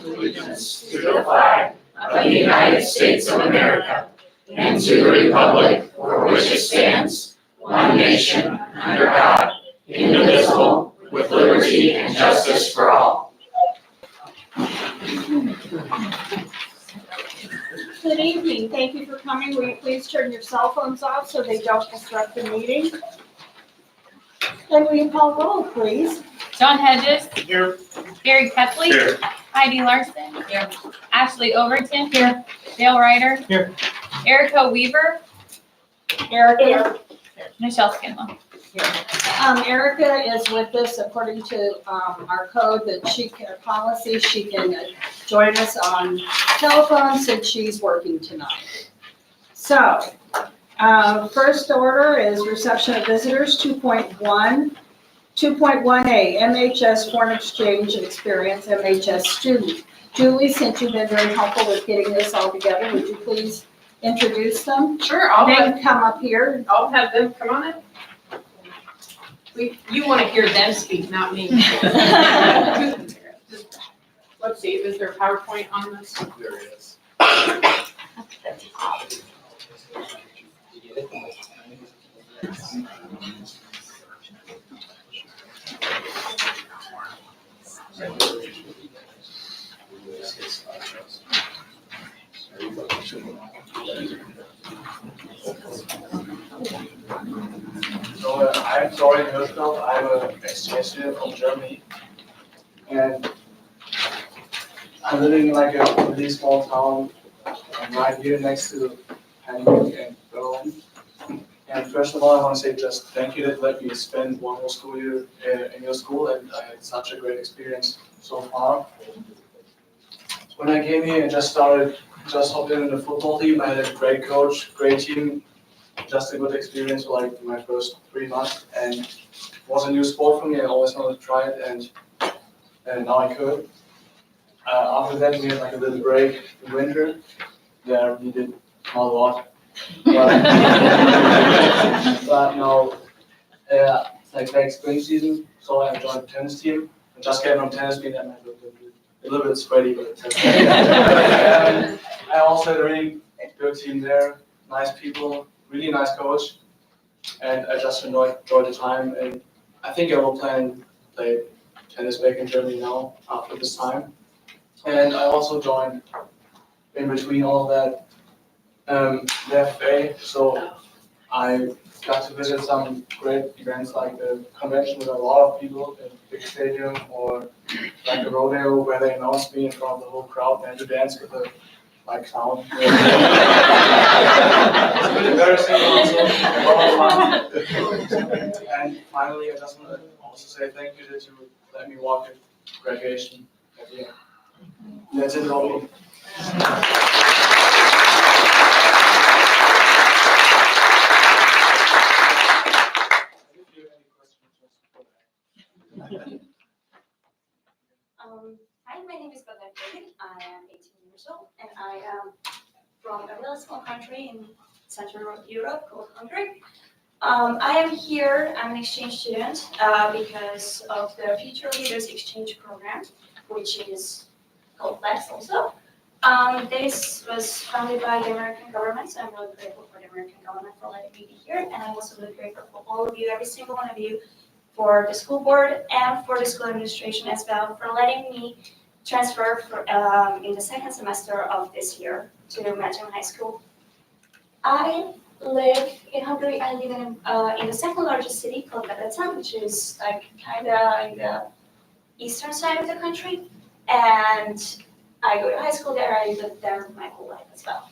allegiance to the flag of the United States of America and to the republic for which it stands, one nation, under God, indivisible, with liberty and justice for all. Good evening. Thank you for coming. Will you please turn your cell phones off so they don't disrupt the meeting? And will you call roll, please? John Hedges. Here. Gary Kepley. Here. Heidi Larson. Here. Ashley Overton. Here. Dale Ryder. Here. Erica Weaver. Erica. Michelle Scanlon. Erica is with us according to our code that policy. She can join us on telephone since she's working tonight. So, first order is reception of visitors, 2.1. 2.1A, MHS Foreign Exchange Experience, MHS student. Julie, since you've been very helpful with getting this all together, would you please introduce them? Sure, They can come up here. I'll have them come on in. You want to hear them speak, not me. Let's see, is there a PowerPoint on this? There it is. So I'm Florian Hirschfeld. I'm an exchange student from Germany, and I'm living in like a really small town right here next to Hamburg and Berlin. And first of all, I want to say just thank you that you let me spend one whole school year in your school, and I had such a great experience so far. When I came here and just hopped in the football team, I had a great coach, great team. Just a good experience for like my first 3 months, and it was a new sport for me. I always wanted to try it, and now I could. After that, we had like a little break in winter. There we did not a lot, but now it's like back spring season, so I joined the tennis team. I just came from tennis being that might look a little bit sweaty, but it's okay. I also had a really good team there, nice people. Really nice coach, and I just enjoyed the time, and I think I will play tennis back in Germany now after this time. And I also joined in between all of that the FA, so I got to visit some great events like the convention with a lot of people in a big stadium, or like the rodeo where they announced me in front of the whole crowd and I had to dance with the clown. It's a bit embarrassing also, a lot of fun. And finally, I just want to also say thank you that you let me walk at graduation at the end. That's it, Robbie. Hi, my name is Bogdan David. I am 18 years old, and I am from a really small country in Central Europe called Hungary. I am here, I'm an exchange student because of the Future Leaders Exchange Program, which is called FLEX also. This was funded by the American government, so I'm really grateful for the American government for letting me be here, and I'm also really grateful for all of you, every single one of you, for the school board and for the school administration as well, for letting me transfer in the second semester of this year to Mechelen High School. I live in Hungary. I live in the second largest city called Debrecen, which is like kind of in the eastern side of the country. And I go to high school there. I lived there my whole life as well.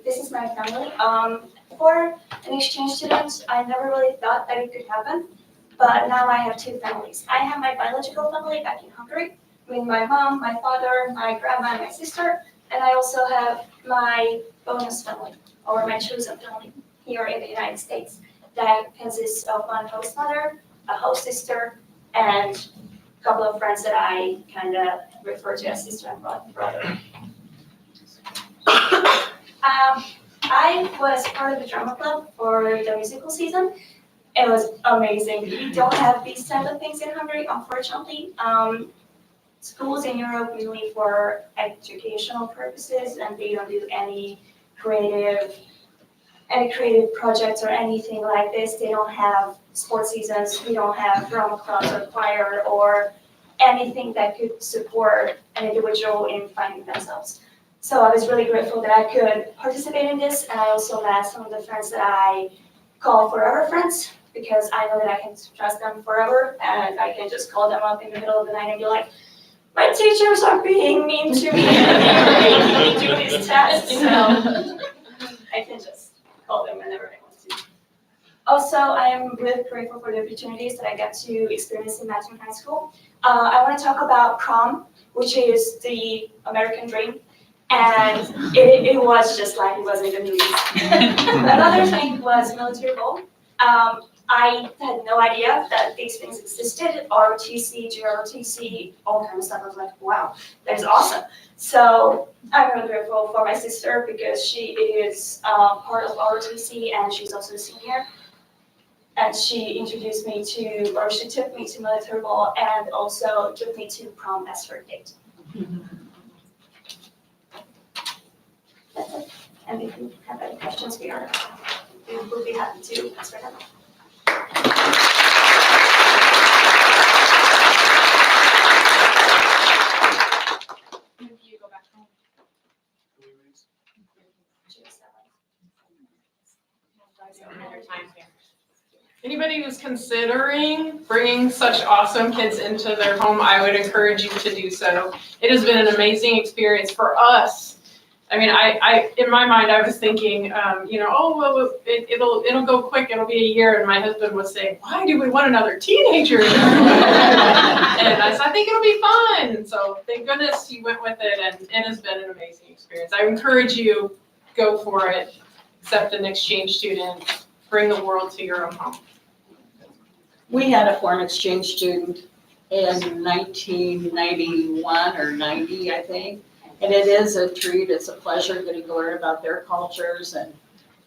This is my family. For an exchange student, I never really thought that it could happen. But now I have two families. I have my biological family back in Hungary, with my mom, my father, my grandma, and my sister. And I also have my bonus family, or my chosen family, here in the United States. That consists of one host mother, a host sister, and a couple of friends that I kind of refer to as sister and brother. I was part of the drama club for the musical season. It was amazing. We don't have these type of things in Hungary, unfortunately. schools in Europe usually for educational purposes, and they don't do any creative projects or anything like this. They don't have sports seasons, we don't have drama clubs or choir or anything that could support an individual in finding themselves. So I was really grateful that I could participate in this, and I also met some of the friends that I call forever friends, because I know that I can trust them forever, and I can just call them up in the middle of the night and be like, my teachers are being mean to me, and making me do these tests, so I can just call them whenever I want to. Also, I am really grateful for the opportunities that I get to experience in Mattoon High School. I want to talk about prom, which is the American dream, and it was just like it was in the movies. Another thing was military ball. I had no idea that these things existed, ROTC, GROTC, all kind of stuff. I was like, wow, that is awesome. So I'm really grateful for my sister because she is part of ROTC and she's also a senior. And she introduced me to, or she took me to military ball and also took me to prom as her date. That's it. And if you have any questions, we will be happy to answer them. If you go back home. Another time here. Anybody who's considering bringing such awesome kids into their home, I would encourage you to do so. It has been an amazing experience for us. I mean, I in my mind, I was thinking, oh, well, it'll go quick. It'll be a year. And my husband was saying, why do we want another teenager? And I said, I think it'll be fun. And so thank goodness you went with it, and it has been an amazing experience. I encourage you, go for it. Accept an exchange student. Bring the world to your own home. We had a foreign exchange student in 1991 or 90, I think. And it is a treat, it's a pleasure getting to learn about their cultures, and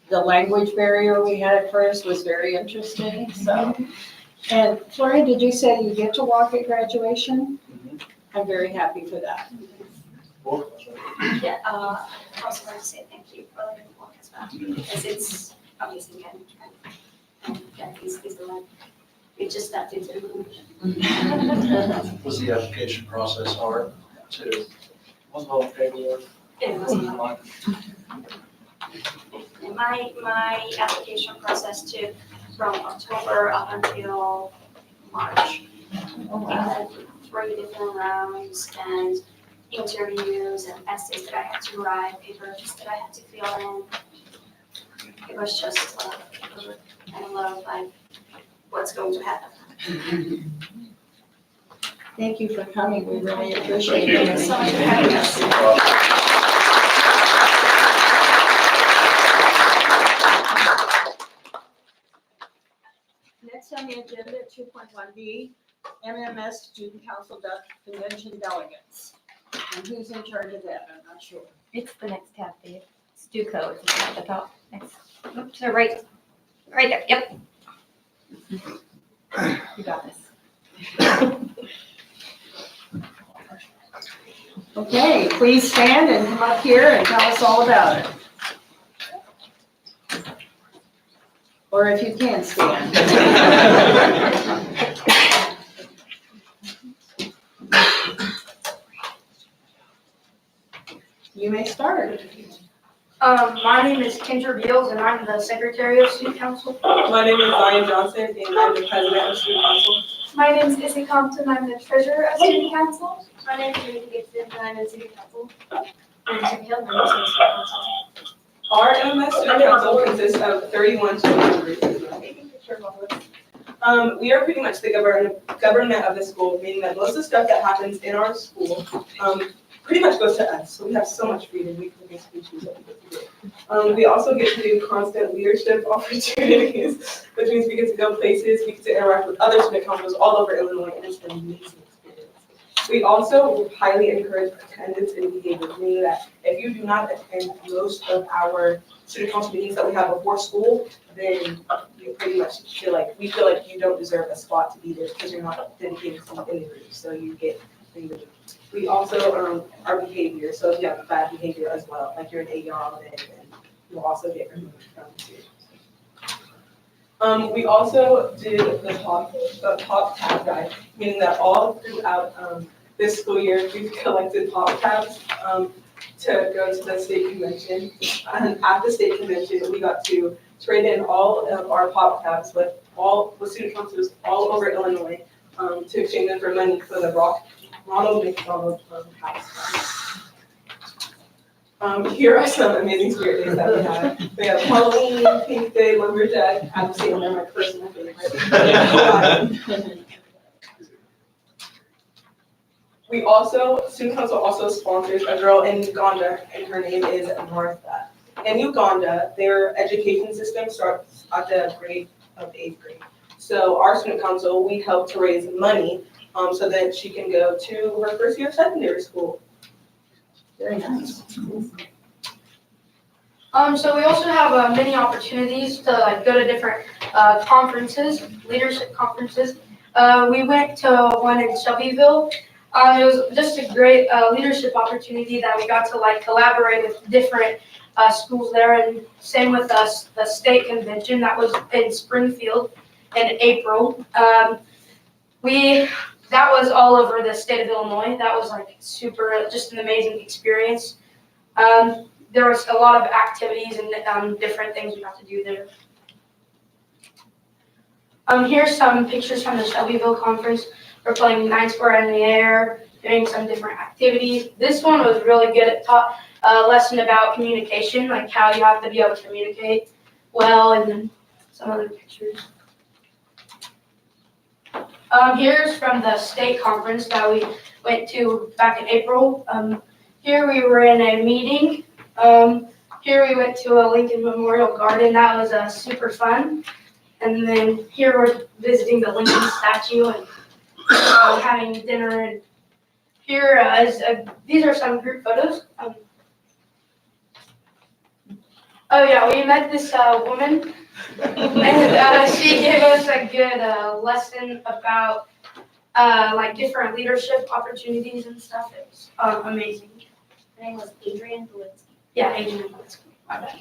the language barrier we had at first was very interesting, so. And Florian, did you say you get to walk at graduation? I'm very happy for that. Yeah, I also want to say thank you for letting me walk as well, because it's amazing and yeah, he's the one. We just stepped into the room. Was the application process hard too? Was all paperwork. It was not. And my application process took from October up until March. We had 3 different rounds and interviews and essays that I had to write, papers that I had to fill in. It was just a lot of paperwork and a lot of like, what's going to happen. Thank you for coming, we really appreciate it. Thank you so much for having us. Next on the agenda, 2.1B, MMS Student Council Convention Delegates. And who's in charge of that? I'm not sure. It's the next tab, Dave. Stuco, it's at the top. Next. Oops, so right there. Yep. You got this. Okay, please stand and come up here and tell us all about it. Or if you can stand. You may start. My name is Kendra Beals, and I'm the Secretary of Student Council. My name is Zion Johnson, and I'm the President of Student Council. My name is Izzy Compton, I'm the Treasurer of Student Council. My name is Ruby Gibson, and I'm the Student Council. I'm Tim Hill, and I'm the Student Council. Our MMS Student Council consists of 31 student members. We are pretty much the government of the school, meaning that most of the stuff that happens in our school pretty much goes to us. So we have so much freedom. We can basically choose what we get to do. We also get to do constant leadership opportunities, which means we get to go places, we get to interact with other student councils all over Illinois, and it's an amazing experience. We also highly encourage attendance and behavior, meaning that if you do not attend most of our student council meetings that we have before school, then you pretty much feel like you don't deserve a spot to be there because you're not dedicated to anything. So you get thing to do. We also, our behavior, so if you have bad behavior as well, like you're an AER audit, then you'll also get removed from the student. We also did the top tab drive, meaning that all throughout this school year, we've collected top tabs to go to the state convention. And at the state convention, we got to trade in all of our pop tabs with student councils all over Illinois to exchange them for money for the Ronald McDonald House. Here are some amazing spirit days that we had. We have Halloween, Pink Day, Lumberjack, I would say they're my personal favorite. We also, student council also sponsors a girl in Uganda, and her name is Martha. In Uganda, their education system starts at the grade of 8th grade. So our student council, we help to raise money so that she can go to her first year of secondary school. Very nice. So we also have many opportunities to like go to different conferences, leadership conferences. We went to one in Shelbyville. It was just a great leadership opportunity that we got to like collaborate with different schools there, and same with us, the state convention that was in Springfield in April. That was all over the state of Illinois. That was like super, just an amazing experience. There was a lot of activities and different things we got to do there. Here's some pictures from the Shelbyville conference. We're playing 9 Square in the Air, doing some different activities. This one was really good. It taught a lesson about communication, like how you have to be able to communicate well, and then some other pictures. Here's from the state conference that we went to back in April. Here we were in a meeting. Here we went to a Lincoln Memorial Garden. That was super fun. And then here we're visiting the Lincoln statue and having dinner. And here these are some group photos. Oh yeah, we met this woman. And she gave us a good lesson about like different leadership opportunities and stuff. It was amazing. Her name was Adrienne Belinsky. Yeah, Adrienne Belinsky. My bad.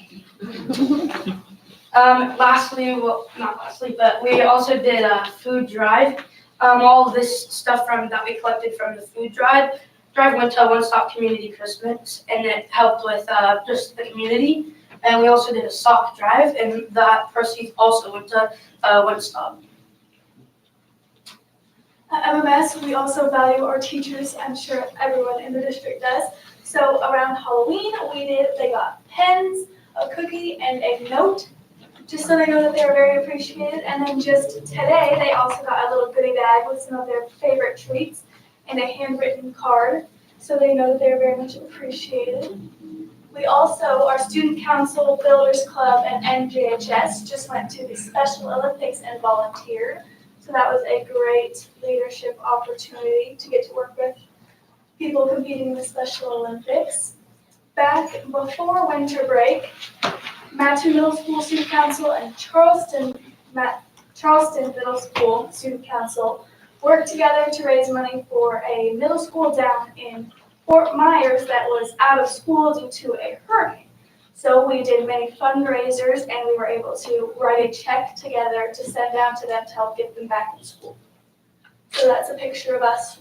Not lastly, but we also did a food drive. All of this stuff that we collected from the food drive went to One Stop Community Christmas, and it helped with just the community. And we also did a sock drive, and that proceeds also went to One Stop. At MMS, we also value our teachers. I'm sure everyone in the district does. So around Halloween, they got pens, a cookie, and a note, just so they know that they were very appreciated. And then just today, they also got a little goodie bag with some of their favorite treats and a handwritten card, so they know that they were very much appreciated. We also, our Student Council, Builders Club, and NJHS just went to the Special Olympics and volunteered. So that was a great leadership opportunity to get to work with people competing in the Special Olympics. Back before winter break, Mattoon Middle School Student Council and Charleston Middle School Student Council worked together to raise money for a middle school down in Fort Myers that was out of school due to a hurricane. So we did many fundraisers, and we were able to write a check together to send down to them to help get them back in school. So that's a picture of us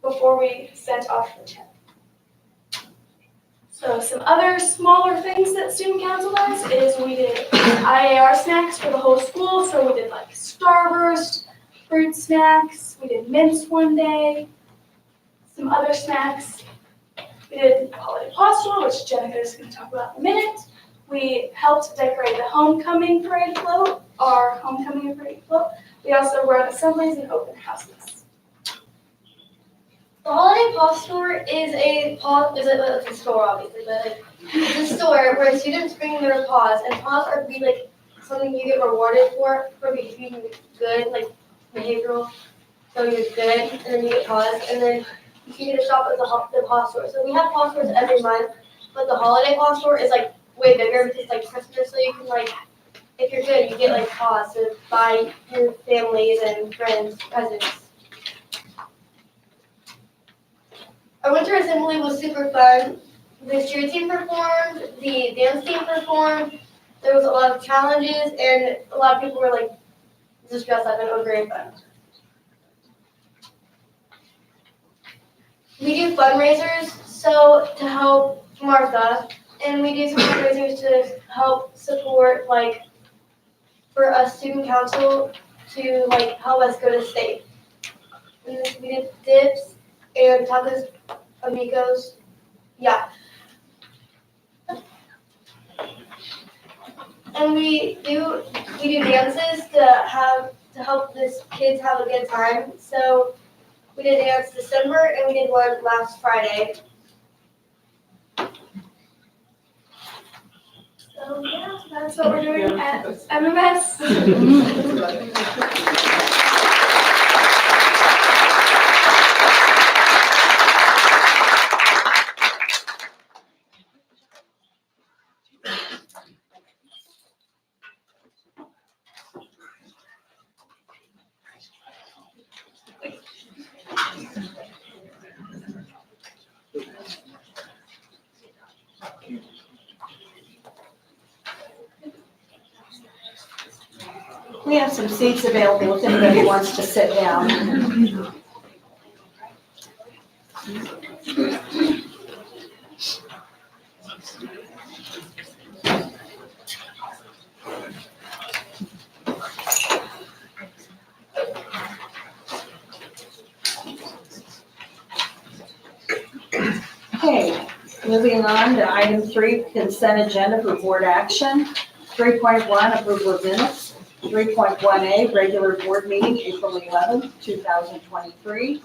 before we sent off the check. So some other smaller things that Student Council does is we did IAR snacks for the whole school. So we did like Starburst, fruit snacks, we did mints one day, some other snacks. We did holiday pastoral, which Jenica is going to talk about in a minute. We helped decorate the homecoming parade float, our homecoming parade float. We also run assemblies and open houses. The Holiday Paw Store is a store, obviously, but it's a store where students bring their paws, and paws are something you get rewarded for being good, like behavioral. So you're good, and then you get paws, and then you can get a shop at the paw store. So we have paw stores every month, but the Holiday Paw Store is way bigger because it's Christmas, so you can if you're good, you get paws to buy your families and friends presents. our winter assembly was super fun. The cheer team performed, the dance team performed. There was a lot of challenges, and a lot of people were like just dressed up, and it was very fun. We do fundraisers, so to help Martha, and we do some fundraisers to help support, like, for us student council to like help us go to state. And then we did dips and tacos, amigos, yeah. And we do dances to help the kids have a good time. So we did dance December and we did one last Friday. So yeah, that's what we're doing at MMS. We have some seats available if anybody wants to sit down. Okay, moving on to item 3, consent agenda for board action. 3.1, approval of minutes. 3.1A, regular board meeting, April 11th, 2023.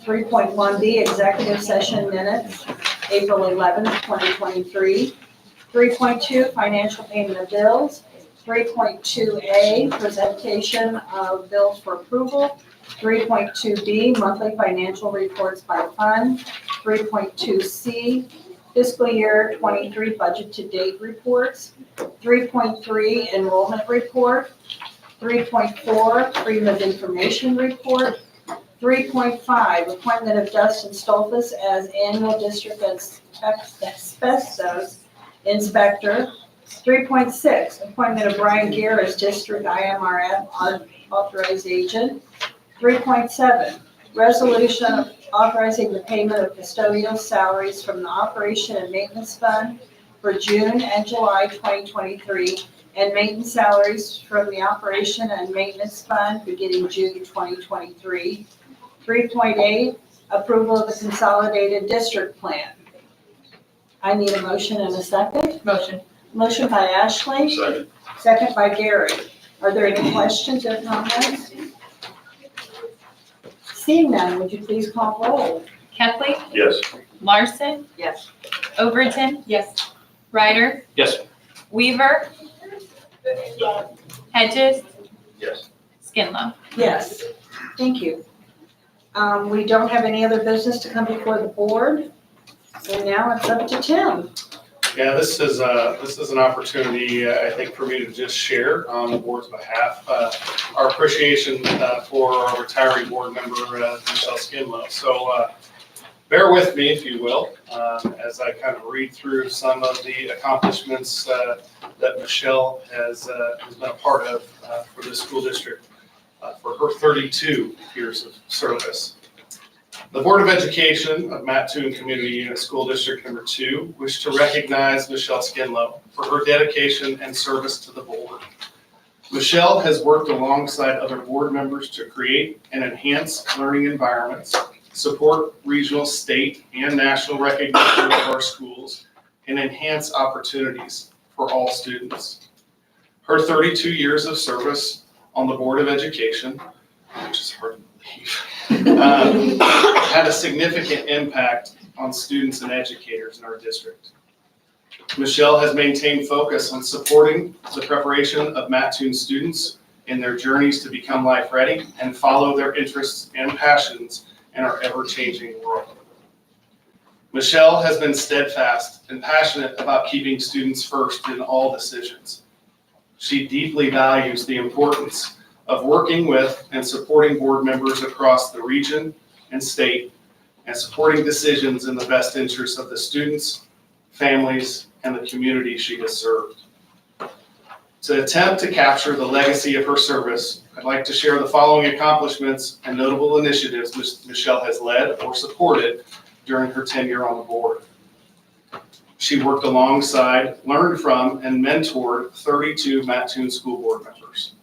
3.1B, executive session minutes, April 11th, 2023. 3.2, financial payment of bills. 3.2A, presentation of bills for approval. 3.2B, monthly financial reports by fund. 3.2C, fiscal year 23 budget to date reports. 3.3, enrollment report. 3.4, freedom of information report. 3.5, appointment of Dustin Stolfus as annual district asbestos inspector. 3.6, appointment of Brian Gear as district IMRF authorized agent. 3.7, resolution authorizing the payment of custodial salaries from the operation and maintenance fund for June and July 2023, and maintenance salaries from the operation and maintenance fund beginning June 2023. 3.8, approval of the consolidated district plan. I need a motion and a second. Motion. Motion by Ashley. Second. Second by Gary. Are there any questions or comments? Seeing none, would you please call roll? Kepley, Yes. Larson, Yes. Overton, Yes. Ryder, Yes. Weaver, Hedges, Yes. Skinlow. Yes, thank you. We don't have any other business to come before the board, so now it's up to Tim. Yeah, this is an opportunity, I think, for me to just share on the board's behalf, our appreciation for our retiring board member, Michelle Skinlow. So bear with me, if you will, as I kind of read through some of the accomplishments that Michelle has been a part of for this school district for her 32 years of service. The Board of Education of Mattoon Community Unit School District Number 2 wish to recognize Michelle Skinlow for her dedication and service to the board. Michelle has worked alongside other board members to create and enhance learning environments, support regional, state, and national recognition of our schools, and enhance opportunities for all students. Her 32 years of service on the Board of Education, which is hard to believe, had a significant impact on students and educators in our district. Michelle has maintained focus on supporting the preparation of Mattoon students in their journeys to become life ready and follow their interests and passions in our ever-changing world. Michelle has been steadfast and passionate about keeping students first in all decisions. She deeply values the importance of working with and supporting board members across the region and state and supporting decisions in the best interest of the students, families, and the community she has served. To attempt to capture the legacy of her service, I'd like to share the following accomplishments and notable initiatives Michelle has led or supported during her tenure on the board. She worked alongside, learned from, and mentored 32 Mattoon School Board members.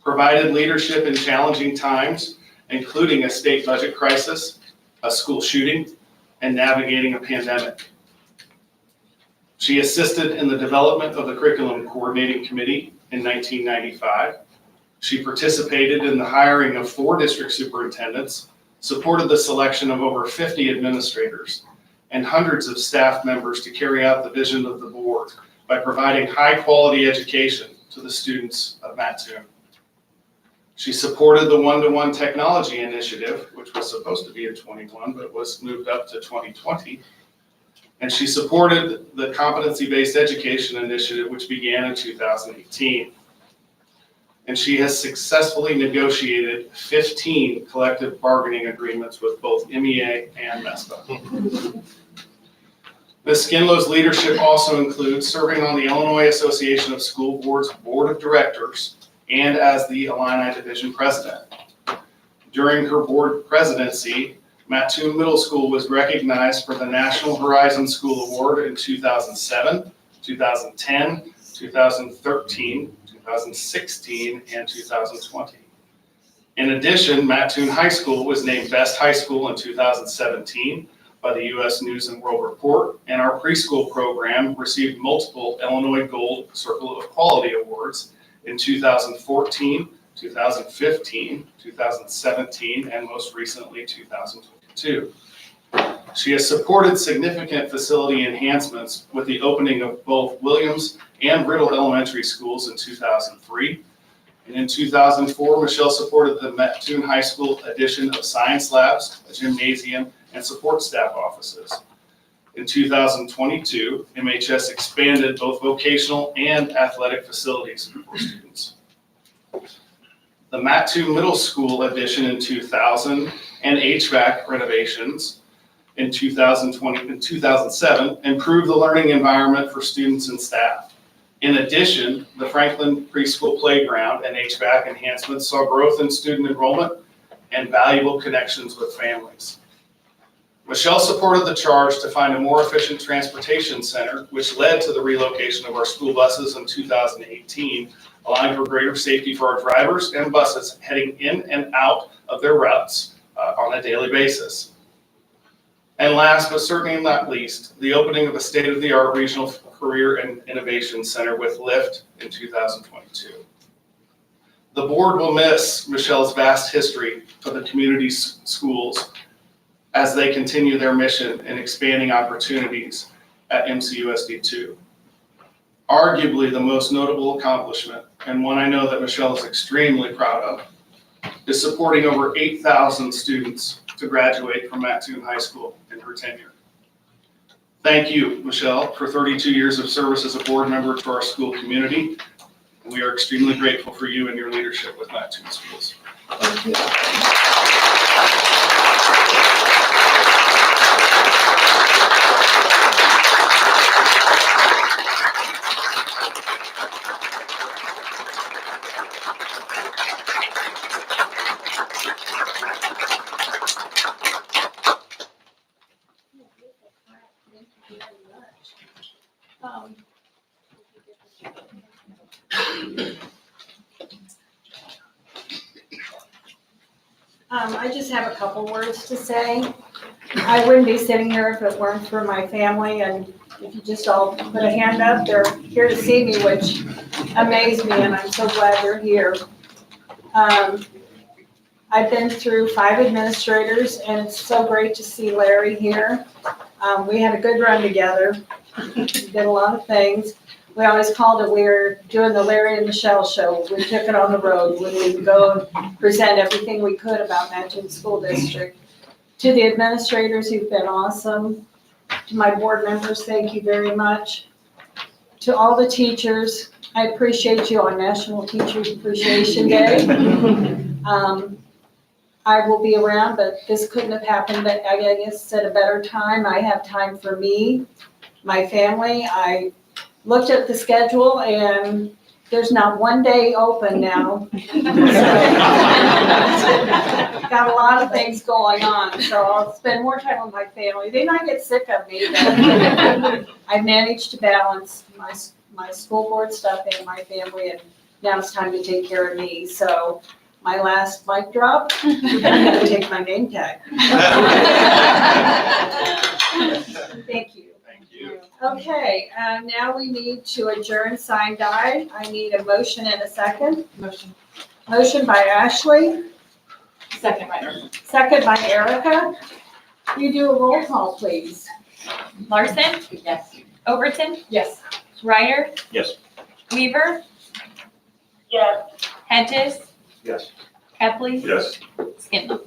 Provided leadership in challenging times, including a state budget crisis, a school shooting, and navigating a pandemic. She assisted in the development of the Curriculum Coordinating Committee in 1995. She participated in the hiring of 4 district superintendents, supported the selection of over 50 administrators, and hundreds of staff members to carry out the vision of the board by providing high-quality education to the students of Mattoon. She supported the one-to-one technology initiative, which was supposed to be in 21, but was moved up to 2020. And she supported the competency-based education initiative, which began in 2018. And she has successfully negotiated 15 collective bargaining agreements with both MEA and MESPA. Ms. Skinlow's leadership also includes serving on the Illinois Association of School Boards Board of Directors and as the Illini Division President. During her board presidency, Mattoon Middle School was recognized for the National Horizon School Award in 2007, 2010, 2013, 2016, and 2020. In addition, Mattoon High School was named Best High School in 2017 by the U.S. News and World Report, and our preschool program received multiple Illinois Gold Circle of Quality Awards in 2014, 2015, 2017, and most recently 2022. She has supported significant facility enhancements with the opening of both Williams and Riddle Elementary Schools in 2003. And in 2004, Michelle supported the Mattoon High School addition of science labs, a gymnasium, and support staff offices. In 2022, MHS expanded both vocational and athletic facilities for students. The Mattoon Middle School addition in 2000 and HVAC renovations in 2020 and 2007 improved the learning environment for students and staff. In addition, the Franklin Preschool Playground and HVAC enhancements saw growth in student enrollment and valuable connections with families. Michelle supported the charge to find a more efficient transportation center, which led to the relocation of our school buses in 2018, allowing for greater safety for our drivers and buses heading in and out of their routes on a daily basis. And last but certainly not least, the opening of a state-of-the-art regional career and innovation center with LIFT in 2022. The board will miss Michelle's vast history of the community schools as they continue their mission in expanding opportunities at MCUSD2. Arguably the most notable accomplishment, and one I know that Michelle is extremely proud of, is supporting over 8,000 students to graduate from Mattoon High School in her tenure. Thank you, Michelle, for 32 years of service as a board member to our school community. We are extremely grateful for you and your leadership with Mattoon Schools. Thank you. I just have a couple words to say. I wouldn't be sitting here if it weren't for my family, and if you just all put a hand up, they're here to see me, which amazed me, and I'm so glad they're here. I've been through 5 administrators, and it's so great to see Larry here. We had a good run together. We did a lot of things. We always called it, we were doing the Larry and Michelle show. We took it on the road when we would go and present everything we could about Mattoon School District. To the administrators, you've been awesome. To my board members, thank you very much. To all the teachers, I appreciate you on National Teachers Appreciation Day. I will be around, but this couldn't have happened, but I guess at a better time. I have time for me, my family. I looked at the schedule and there's not one day open now. Got a lot of things going on, so I'll spend more time with my family. They might get sick of me, but I managed to balance my school board stuff and my family, and now it's time to take care of me. So my last mic drop, I'm gonna take my name tag. Thank you. Thank you. Okay, now we need to adjourn, sign, die. I need a motion and a second. Motion. Motion by Ashley, Second, Ryder. second by Erica. You do a roll call, please. Larson, Yes. Overton, Yes. Ryder, Yes. Weaver, Yes. Hedges, Yes. Kepley, Yes. Skinlon.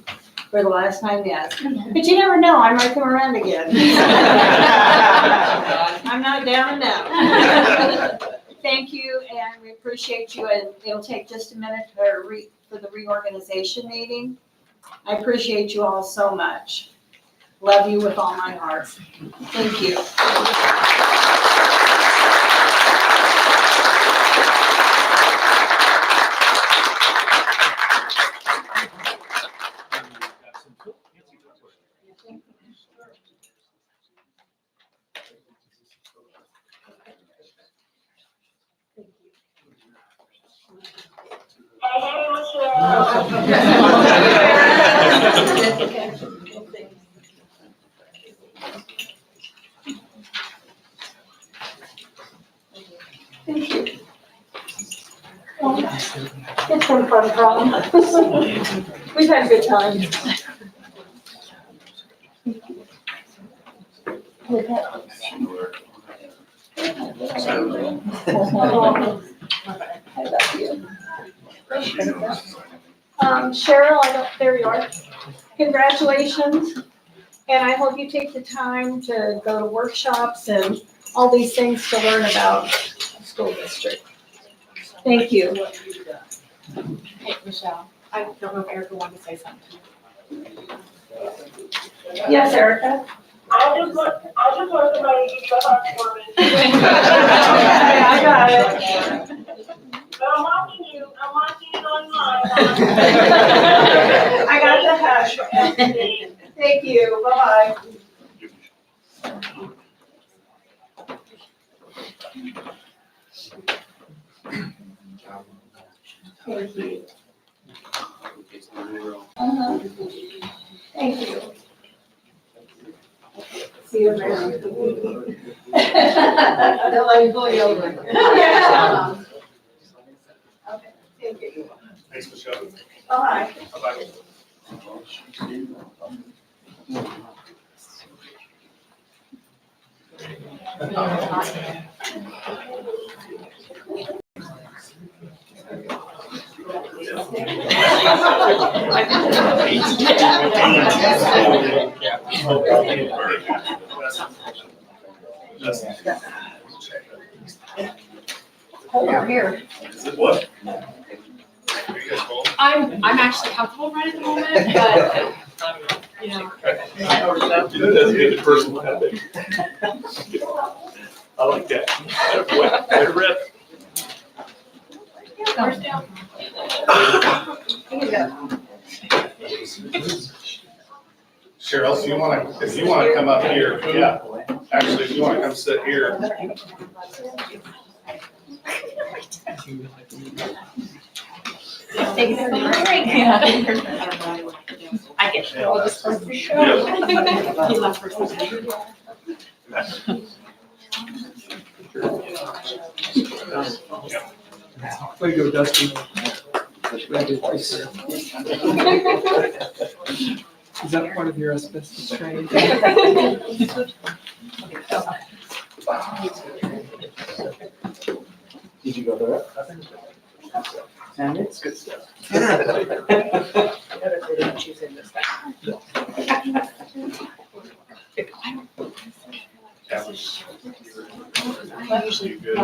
For the last time, yes. But you never know, I might come around again. I'm not down and out. Thank you, and we appreciate you, and it'll take just a minute for the reorganization meeting. I appreciate you all so much. Love you with all my heart. Thank you. It's been fun, Prom. We've had a good time. Cheryl, there you are. Congratulations. And I hope you take the time to go to workshops and all these things to learn about the school district. Thank you. Hey, Michelle, I don't know if Erica wanted to say something. Yes, Erica? I just want somebody to keep the heart for me. I got it. But I'm watching you online. I got the hash. Thank you. Bye-bye. Thank you. Thank you. See you around. They'll let you go over. Yeah. Okay, thank you. Thanks, Michelle. Bye. Bye-bye. Over here. What? I'm actually comfortable right at the moment, but, you know. That's good personal habit. I like that. Way to rip. Where's down? Cheryl, if you wanna come up here, yeah. Actually, if you wanna come sit here. Take a break. I get to all this for the show. He left for something. Way to go, Dusty. Is that part of your asbestos training? Did you go there? And it's good stuff. You good?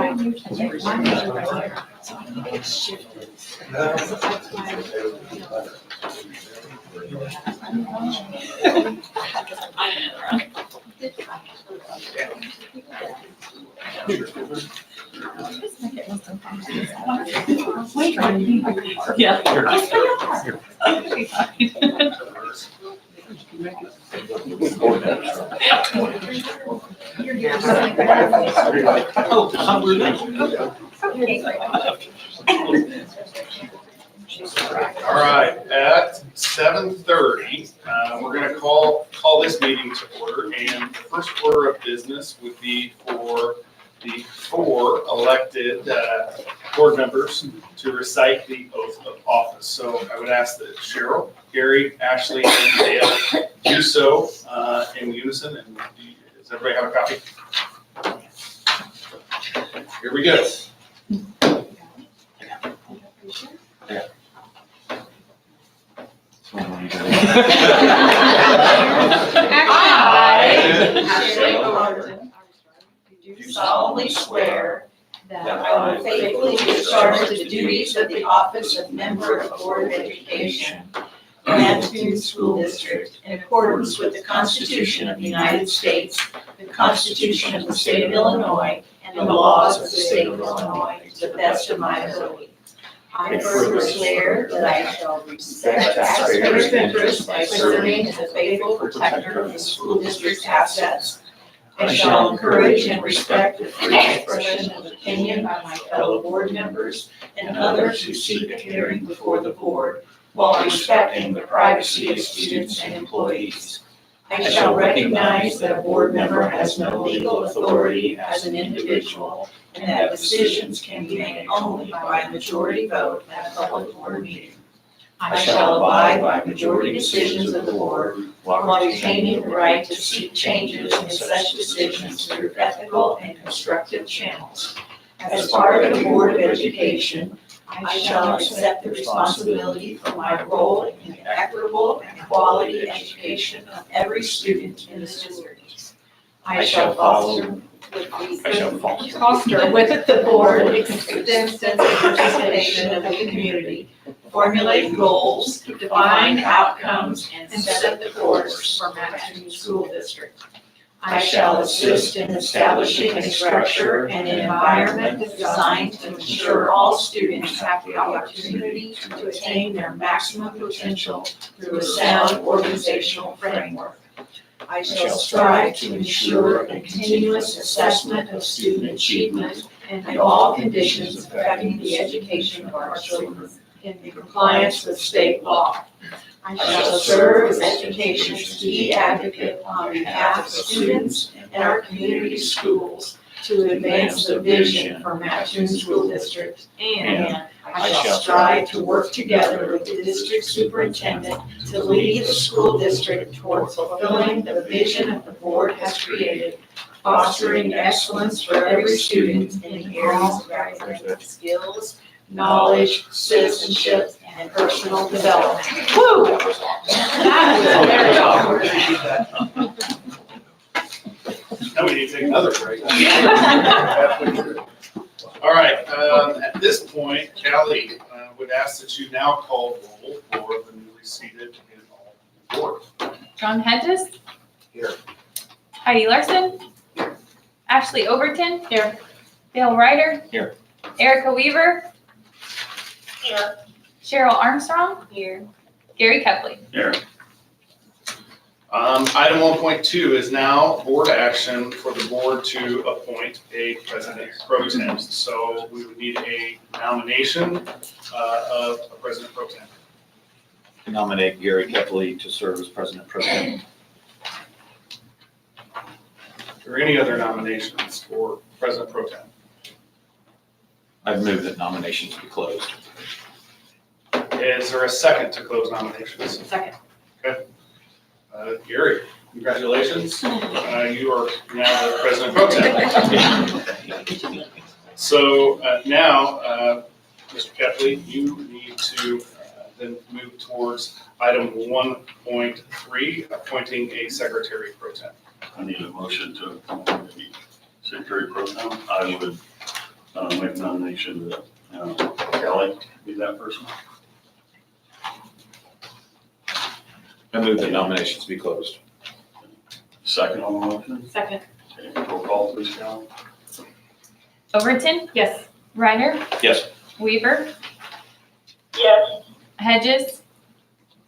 All right, at 7:30, we're gonna call this meeting to order, and the first order of business would be for the 4 elected board members to recite the oath of office. So I would ask that Cheryl, Gary, Ashley, and Dale do so in unison, and does everybody have a copy? Here we go. Do solemnly swear that I will faithfully discharge the duties of the office of member of Board of Education, Mattoon School District, in accordance with the Constitution of the United States, the Constitution of the State of Illinois, and the laws of the State of Illinois, to the best of my ability. I further swear that I shall respect taxpayers' interests by serving as a faithful protector of the school district's assets. I shall encourage and respect the free expression of opinion by my fellow board members and others who seek a hearing before the board, while respecting the privacy of students and employees. I shall recognize that a board member has no legal authority as an individual, and that decisions can be made only by a majority vote at a public board meeting. I shall abide by majority decisions of the board while retaining the right to seek changes in such decisions through ethical and constructive channels. As part of the Board of Education, I shall accept the responsibility for my role in the equitable and quality education of every student in this district. I shall foster with the board extensive participation of the community, formulate goals, define outcomes, and set the course for Mattoon School District. I shall assist in establishing a structure and an environment designed to ensure all students have the opportunity to attain their maximum potential through a sound organizational framework. I shall strive to ensure a continuous assessment of student achievement in all conditions affecting the education of our children in compliance with state law. I shall serve as education's key advocate on behalf of students and our community schools to advance the vision for Mattoon School District, and I shall strive to work together with the district superintendent to lead the school district towards fulfilling the vision that the board has created, fostering excellence for every student in the areas of academic skills, knowledge, citizenship, and personal development. Woo! Now we need to take another break. All right, at this point, Callie would ask that you now call roll for the newly seated in all board. John Hedges. Here. Heidi Larson. Ashley Overton. Here. Dale Ryder. Here. Erica Weaver. Here. Cheryl Armstrong. Here. Gary Kepley. Here. Item 1.2 is now board action for the board to appoint a president pro tem. So we would need a nomination of a president pro tem. Nominate Gary Kepley to serve as president pro tem. Are there any other nominations for president pro tem? I've moved that nominations be closed. Is there a second to close nominations? Second. Okay. Gary, congratulations. You are now the president pro tem. So now, Mr. Kepley, you need to then move towards item 1.3, appointing a secretary pro tem. I need a motion to appoint the secretary pro tem. I would make a nomination that Kelly be that person. I move that nominations be closed. Second on the motion? Second. Okay, roll call please, Callie. Overton, Yes. Ryder, Yes. Weaver, Yes. Hedges,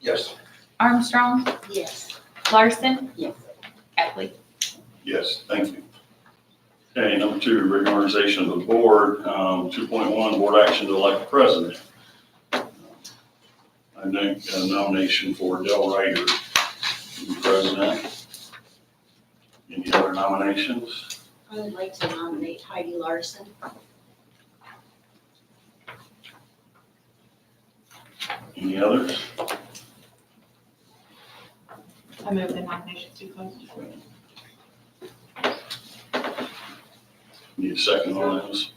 Yes. Armstrong, Yes. Larson. Yes. Kepley. Yes, thank you. Okay, number 2, reorganization of the board. 2.1, board action to elect the president. I make a nomination for Del Ryder to be president. Any other nominations? I would like to nominate Heidi Larson. Any others? I move the nominations to close. Need a second on this?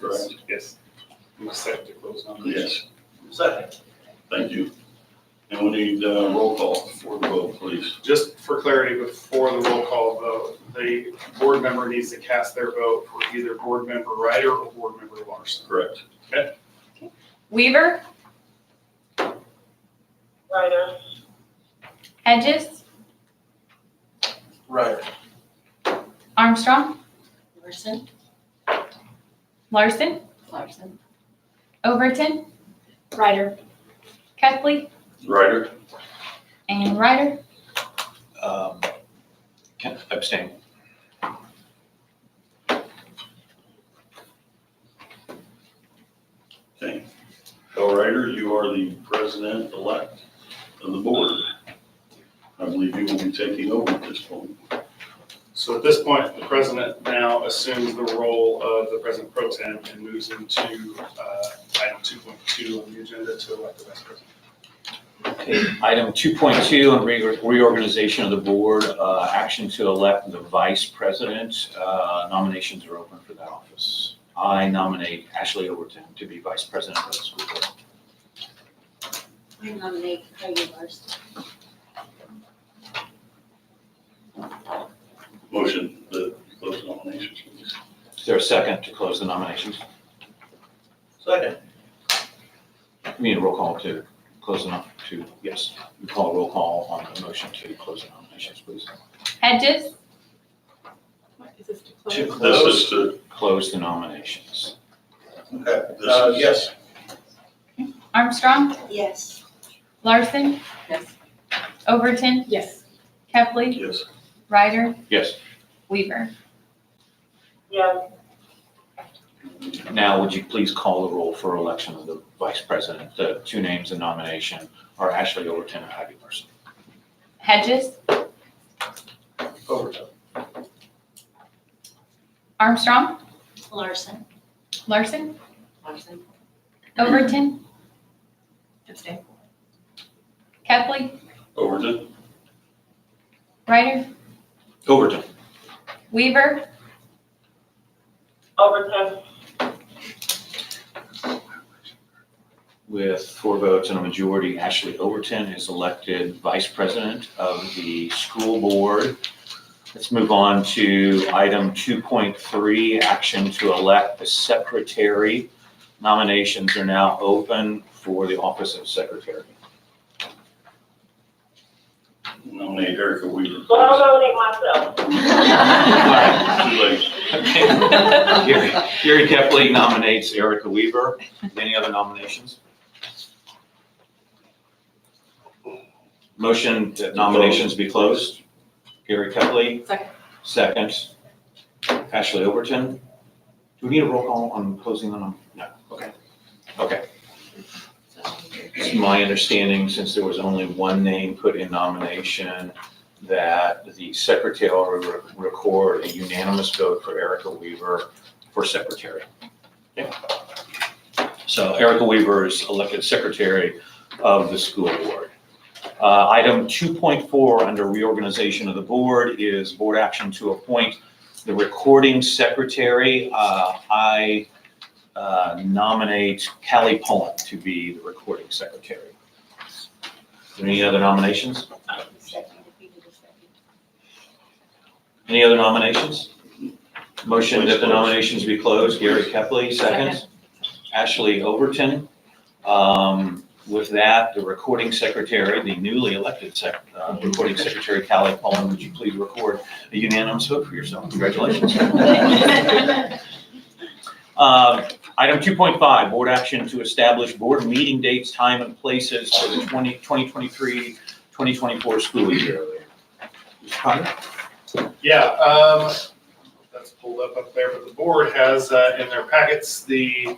Correct? Yes. I'm set to close nominations. Yes, Second. thank you. And we need roll call for the vote, please. Just for clarity, before the roll call vote, the board member needs to cast their vote for either board member Ryder or board member Larson. Correct. Weaver, Ryder. Hedges, Ryder. Armstrong, Larson. Larson, Larson. Overton, Ryder. Kepley, Ryder? and Ryder. Can abstain. Okay. Del Ryder, you are the president-elect of the board. I believe you will be taking over at this point. So at this point, the president now assumes the role of the president pro tem and moves into item 2.2 on the agenda to elect the vice president. Okay, item 2.2 on reorganization of the board, action to elect the vice president. Nominations are open for that office. I nominate Ashley Overton to be vice president of the school board. I nominate Heidi Larson. Motion to close nominations, please. Is there a second to close the nominations? Second. We need a roll call to close the yes. We call a roll call on the motion to close the nominations, please. Hedges, What is this to To close? This close. is to, Close the nominations. Okay. this is. Yes. Armstrong, Yes. Larson. Yes. Overton, Yes. Kepley, Yes. Ryder, Yes. Weaver. Yes. Now, would you please call the roll for election of the vice president? The two names in nomination are Ashley Overton and Heidi Larson. Hedges, Overton. Armstrong, Larson. Larson, Larson. Overton, Abstain. Kepley, Overton? Ryder, Overton. Weaver, Overton. With 4 votes and a majority, Ashley Overton is elected vice president of the school board. Let's move on to item 2.3, action to elect the secretary. Nominations are now open for the office of secretary. Nominate Erica Weaver. So I'll nominate myself. Too late. Gary Kepley nominates Erica Weaver. Any other nominations? Motion that nominations be closed. Gary Kepley. Second. Second. Ashley Overton. Do we need a roll call on closing the No, okay. Okay. It's my understanding, since there was only one name put in nomination, that the secretary will record a unanimous vote for Erica Weaver for secretary. Okay. So Erica Weaver is elected secretary of the school board. Item 2.4 under reorganization of the board is board action to appoint the recording secretary. I nominate Callie Pullen to be the recording secretary. Any other nominations? Any other nominations? Motion that the nominations be closed. Gary Kepley, second. Ashley Overton. With that, the recording secretary, the newly elected recording secretary, Callie Cullen, would you please record a unanimous vote for yourself? Congratulations. Item 2.5, board action to establish board meeting dates, time, and places for the 2023-2024 school year. Mr. Potter? Yeah, that's pulled up there, but the board has in their packets the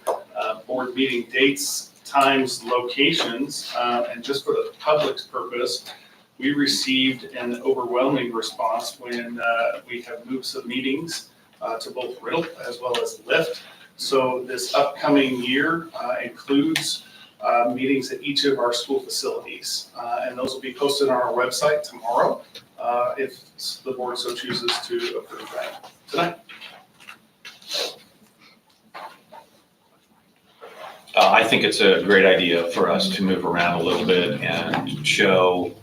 board meeting dates, times, locations, and just for the public's purpose, we received an overwhelming response when we have moved some meetings to both Riddle as well as Lyft. So this upcoming year includes meetings at each of our school facilities, and those will be posted on our website tomorrow if the board so chooses to approve that tonight. I think it's a great idea for us to move around a little bit and show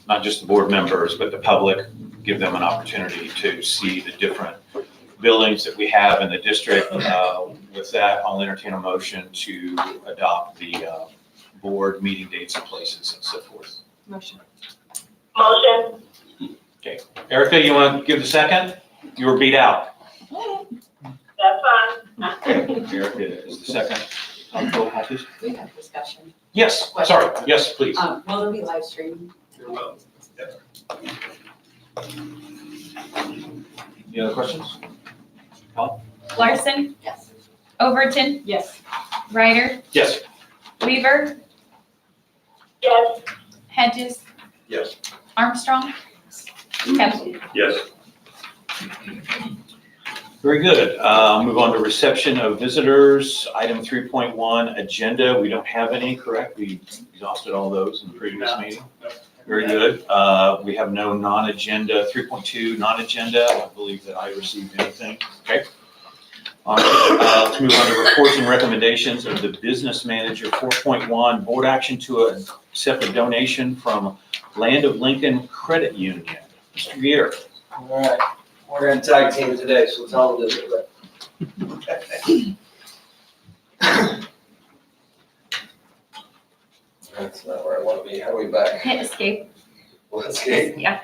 not just the board members, but the public, give them an opportunity to see the different buildings that we have in the district. With that, I'll entertain a motion to adopt the board meeting dates and places and so forth. Motion. Okay, Erica, you want to give the second? You were beat out. That's fine. Okay, Erica is the second. Roll call, please. We have discussion. Yes, sorry, yes, please. Will there be live streaming? Any other questions? Larson, Yes. Overton, Yes. Ryder, Yes. Weaver, Yes. Hedges, Yes. Armstrong, Kevin. Yes. Very good. Move on to reception of visitors. Item 3.1, agenda. We don't have any, correct? We exhausted all those in the previous meeting. Very good. We have no non-agenda. 3.2, non-agenda. I don't believe that I received anything. Okay. Let's move on to reports and recommendations of the business manager. 4.1, board action to accept a donation from Land of Lincoln Credit Union. Mr. Gear. All right, we're gonna tag team today, so tell them to do it. That's not where I wanna be. How do we back? Hit escape. Let's get. Yeah.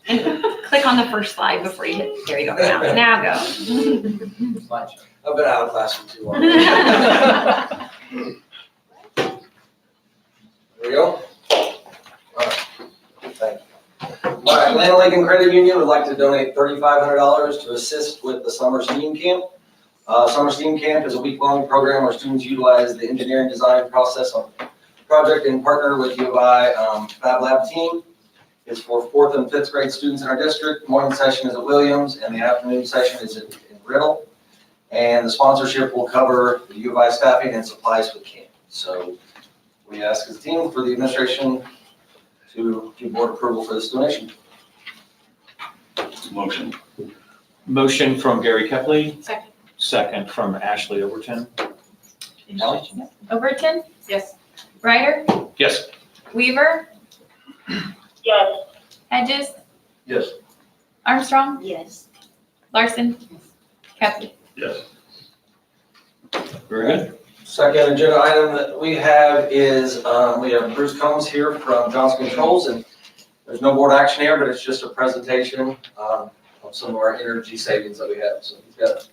And click on the first slide before you hit, there you go. Now go. I've been out of class for too long. There we go. All right, thank you. All right, Land of Lincoln Credit Union would like to donate $3,500 to assist with the summer STEAM camp. Summer STEAM camp is a week-long program where students utilize the engineering design process on project and partner with U of I Fab Lab team. It's for 4th and 5th grade students in our district. Morning session is at Williams and the afternoon session is in Riddle. And the sponsorship will cover the U of I staffing and supplies for the camp. So we ask as a team for the administration to give board approval for this donation. Motion. Motion from Gary Kepley, Second. second from Ashley Overton. Kelly? Overton, Yes. Ryder, Yes. Weaver, Yes. Hedges, Yes. Armstrong, Yes. Larson, Kevin. Yes. Very good. Second agenda item that we have is, we have Bruce Combs here from Johnson Controls, and there's no board action here, but it's just a presentation of some of our energy savings that we have, so he's got it.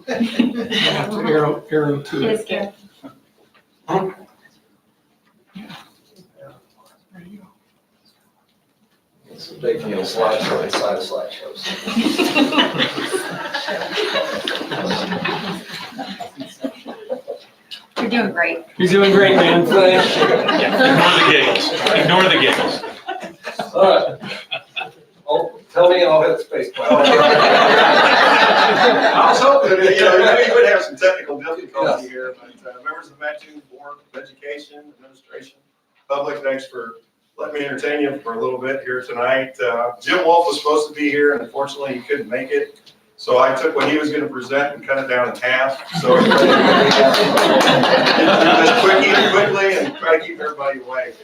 Hit escape. It's a big deal slideshow inside of slideshows. You're doing great. You're doing great, man. Yeah, ignore the giggles. All right. Oh, tell me and I'll hit the space bar. I was hoping that, you would have some technical difficulty here, but members of the Mattoon Board of Education, Administration, public, thanks for letting me entertain you for a little bit here tonight. Jim Wolf was supposed to be here, and unfortunately he couldn't make it. So I took what he was going to present and cut it down in half. So do this quickly and try to keep everybody awake.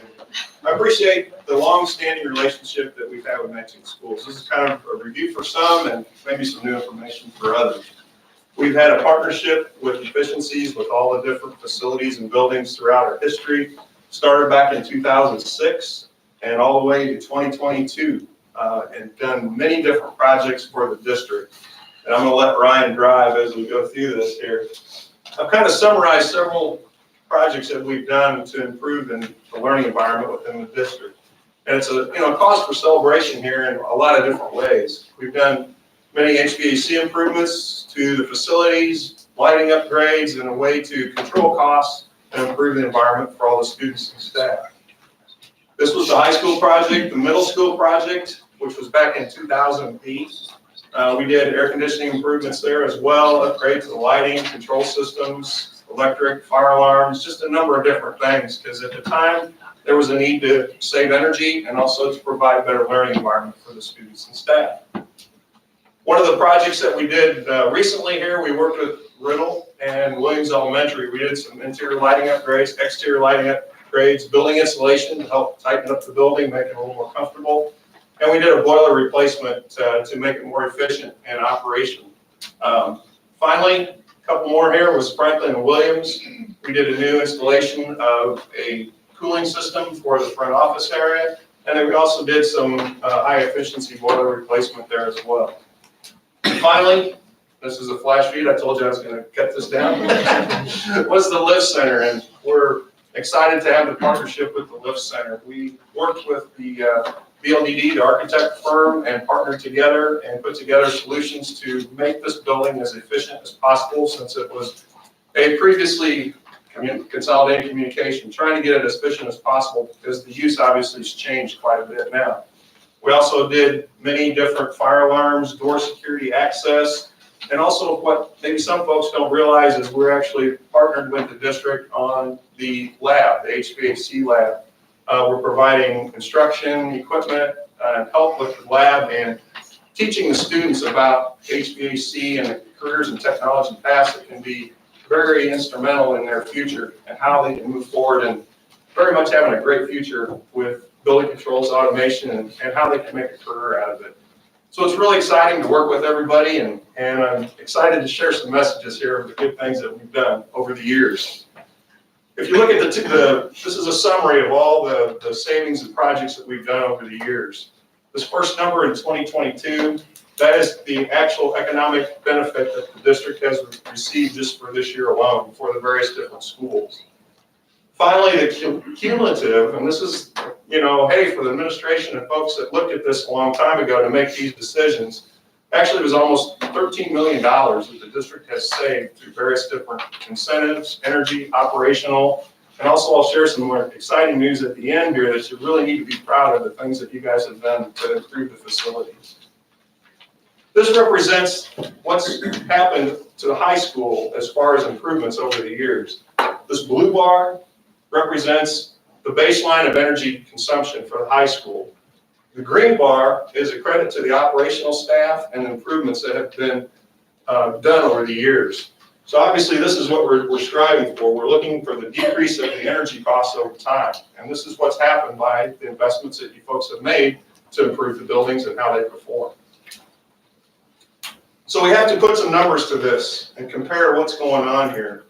I appreciate the long-standing relationship that we've had with Mattoon Schools. This is kind of a review for some and maybe some new information for others. We've had a partnership with efficiencies with all the different facilities and buildings throughout our history. Started back in 2006 and all the way to 2022, and done many different projects for the district. And I'm gonna let Ryan drive as we go through this here. I've kind of summarized several projects that we've done to improve the learning environment within the district. And it's a cause for celebration here in a lot of different ways. We've done many HVAC improvements to the facilities, lighting upgrades, and a way to control costs and improve the environment for all the students and staff. This was the high school project, the middle school project, which was back in 2008. We did air conditioning improvements there as well, upgrade to the lighting, control systems, electric, fire alarms, just a number of different things, because at the time, there was a need to save energy and also to provide a better learning environment for the students and staff. One of the projects that we did recently here, we worked with Riddle and Williams Elementary. We did some interior lighting upgrades, exterior lighting upgrades, building insulation to help tighten up the building, make it a little more comfortable. And we did a boiler replacement to make it more efficient and operational. Finally, a couple more here was Franklin and Williams. We did a new installation of a cooling system for the front office area. And then we also did some high efficiency boiler replacement there as well. Finally, this is a flash feed. I told you I was going to cut this down. Was the Lift Center, and we're excited to have the partnership with the Lift Center. We worked with the BLDD, the architect firm, and partnered together and put together solutions to make this building as efficient as possible, since it was a previously consolidated communication, trying to get it as efficient as possible because the use obviously has changed quite a bit now. We also did many different fire alarms, door security access, and also what maybe some folks don't realize is we're actually partnered with the district on the lab, the HVAC lab. We're providing instruction, equipment, and help with the lab and teaching the students about HVAC and the careers and technology paths that can be very instrumental in their future and how they can move forward, and very much having a great future with building controls, automation, and how they can make a career out of it. So it's really exciting to work with everybody, and I'm excited to share some messages here of the good things that we've done over the years. If you look at this is a summary of all the savings and projects that we've done over the years. This first number in 2022, that is the actual economic benefit that the district has received just for this year alone for the various different schools. Finally, the cumulative, and this is, hey, for the administration and folks that looked at this a long time ago to make these decisions, actually it was almost $13 million that the district has saved through various different incentives, energy, operational, and also I'll share some more exciting news at the end here that you really need to be proud of the things that you guys have done to improve the facilities. This represents what's happened to the high school as far as improvements over the years. This blue bar represents the baseline of energy consumption for the high school. The green bar is a credit to the operational staff and improvements that have been done over the years. So obviously this is what we're striving for. We're looking for the decrease of the energy costs over time. And this is what's happened by the investments that you folks have made to improve the buildings and how they perform. So we have to put some numbers to this and compare what's going on here.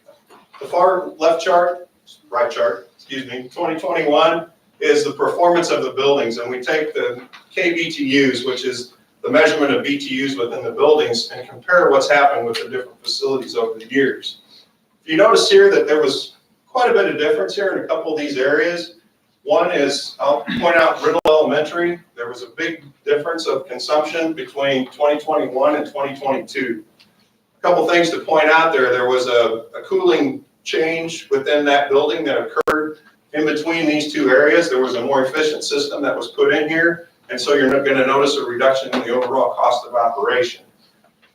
The far left chart, right chart, excuse me, 2021 is the performance of the buildings, and we take the KBTUs, which is the measurement of BTUs within the buildings, and compare what's happened with the different facilities over the years. If you notice here that there was quite a bit of difference here in a couple of these areas. One is, I'll point out Riddle Elementary. There was a big difference of consumption between 2021 and 2022. A couple things to point out there. There was a cooling change within that building that occurred in between these two areas. There was a more efficient system that was put in here, and so you're not going to notice a reduction in the overall cost of operation.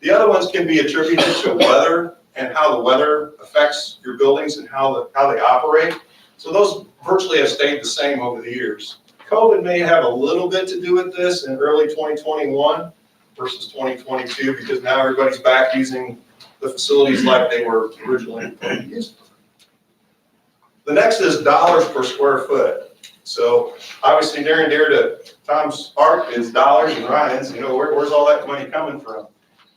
The other ones can be attributed to weather and how the weather affects your buildings and how they operate. So those virtually have stayed the same over the years. COVID may have a little bit to do with this in early 2021 versus 2022, because now everybody's back using the facilities like they were originally used. The next is dollars per square foot. So obviously near and dear to Tom's heart is dollars and Ryan's. Where's all that money coming from?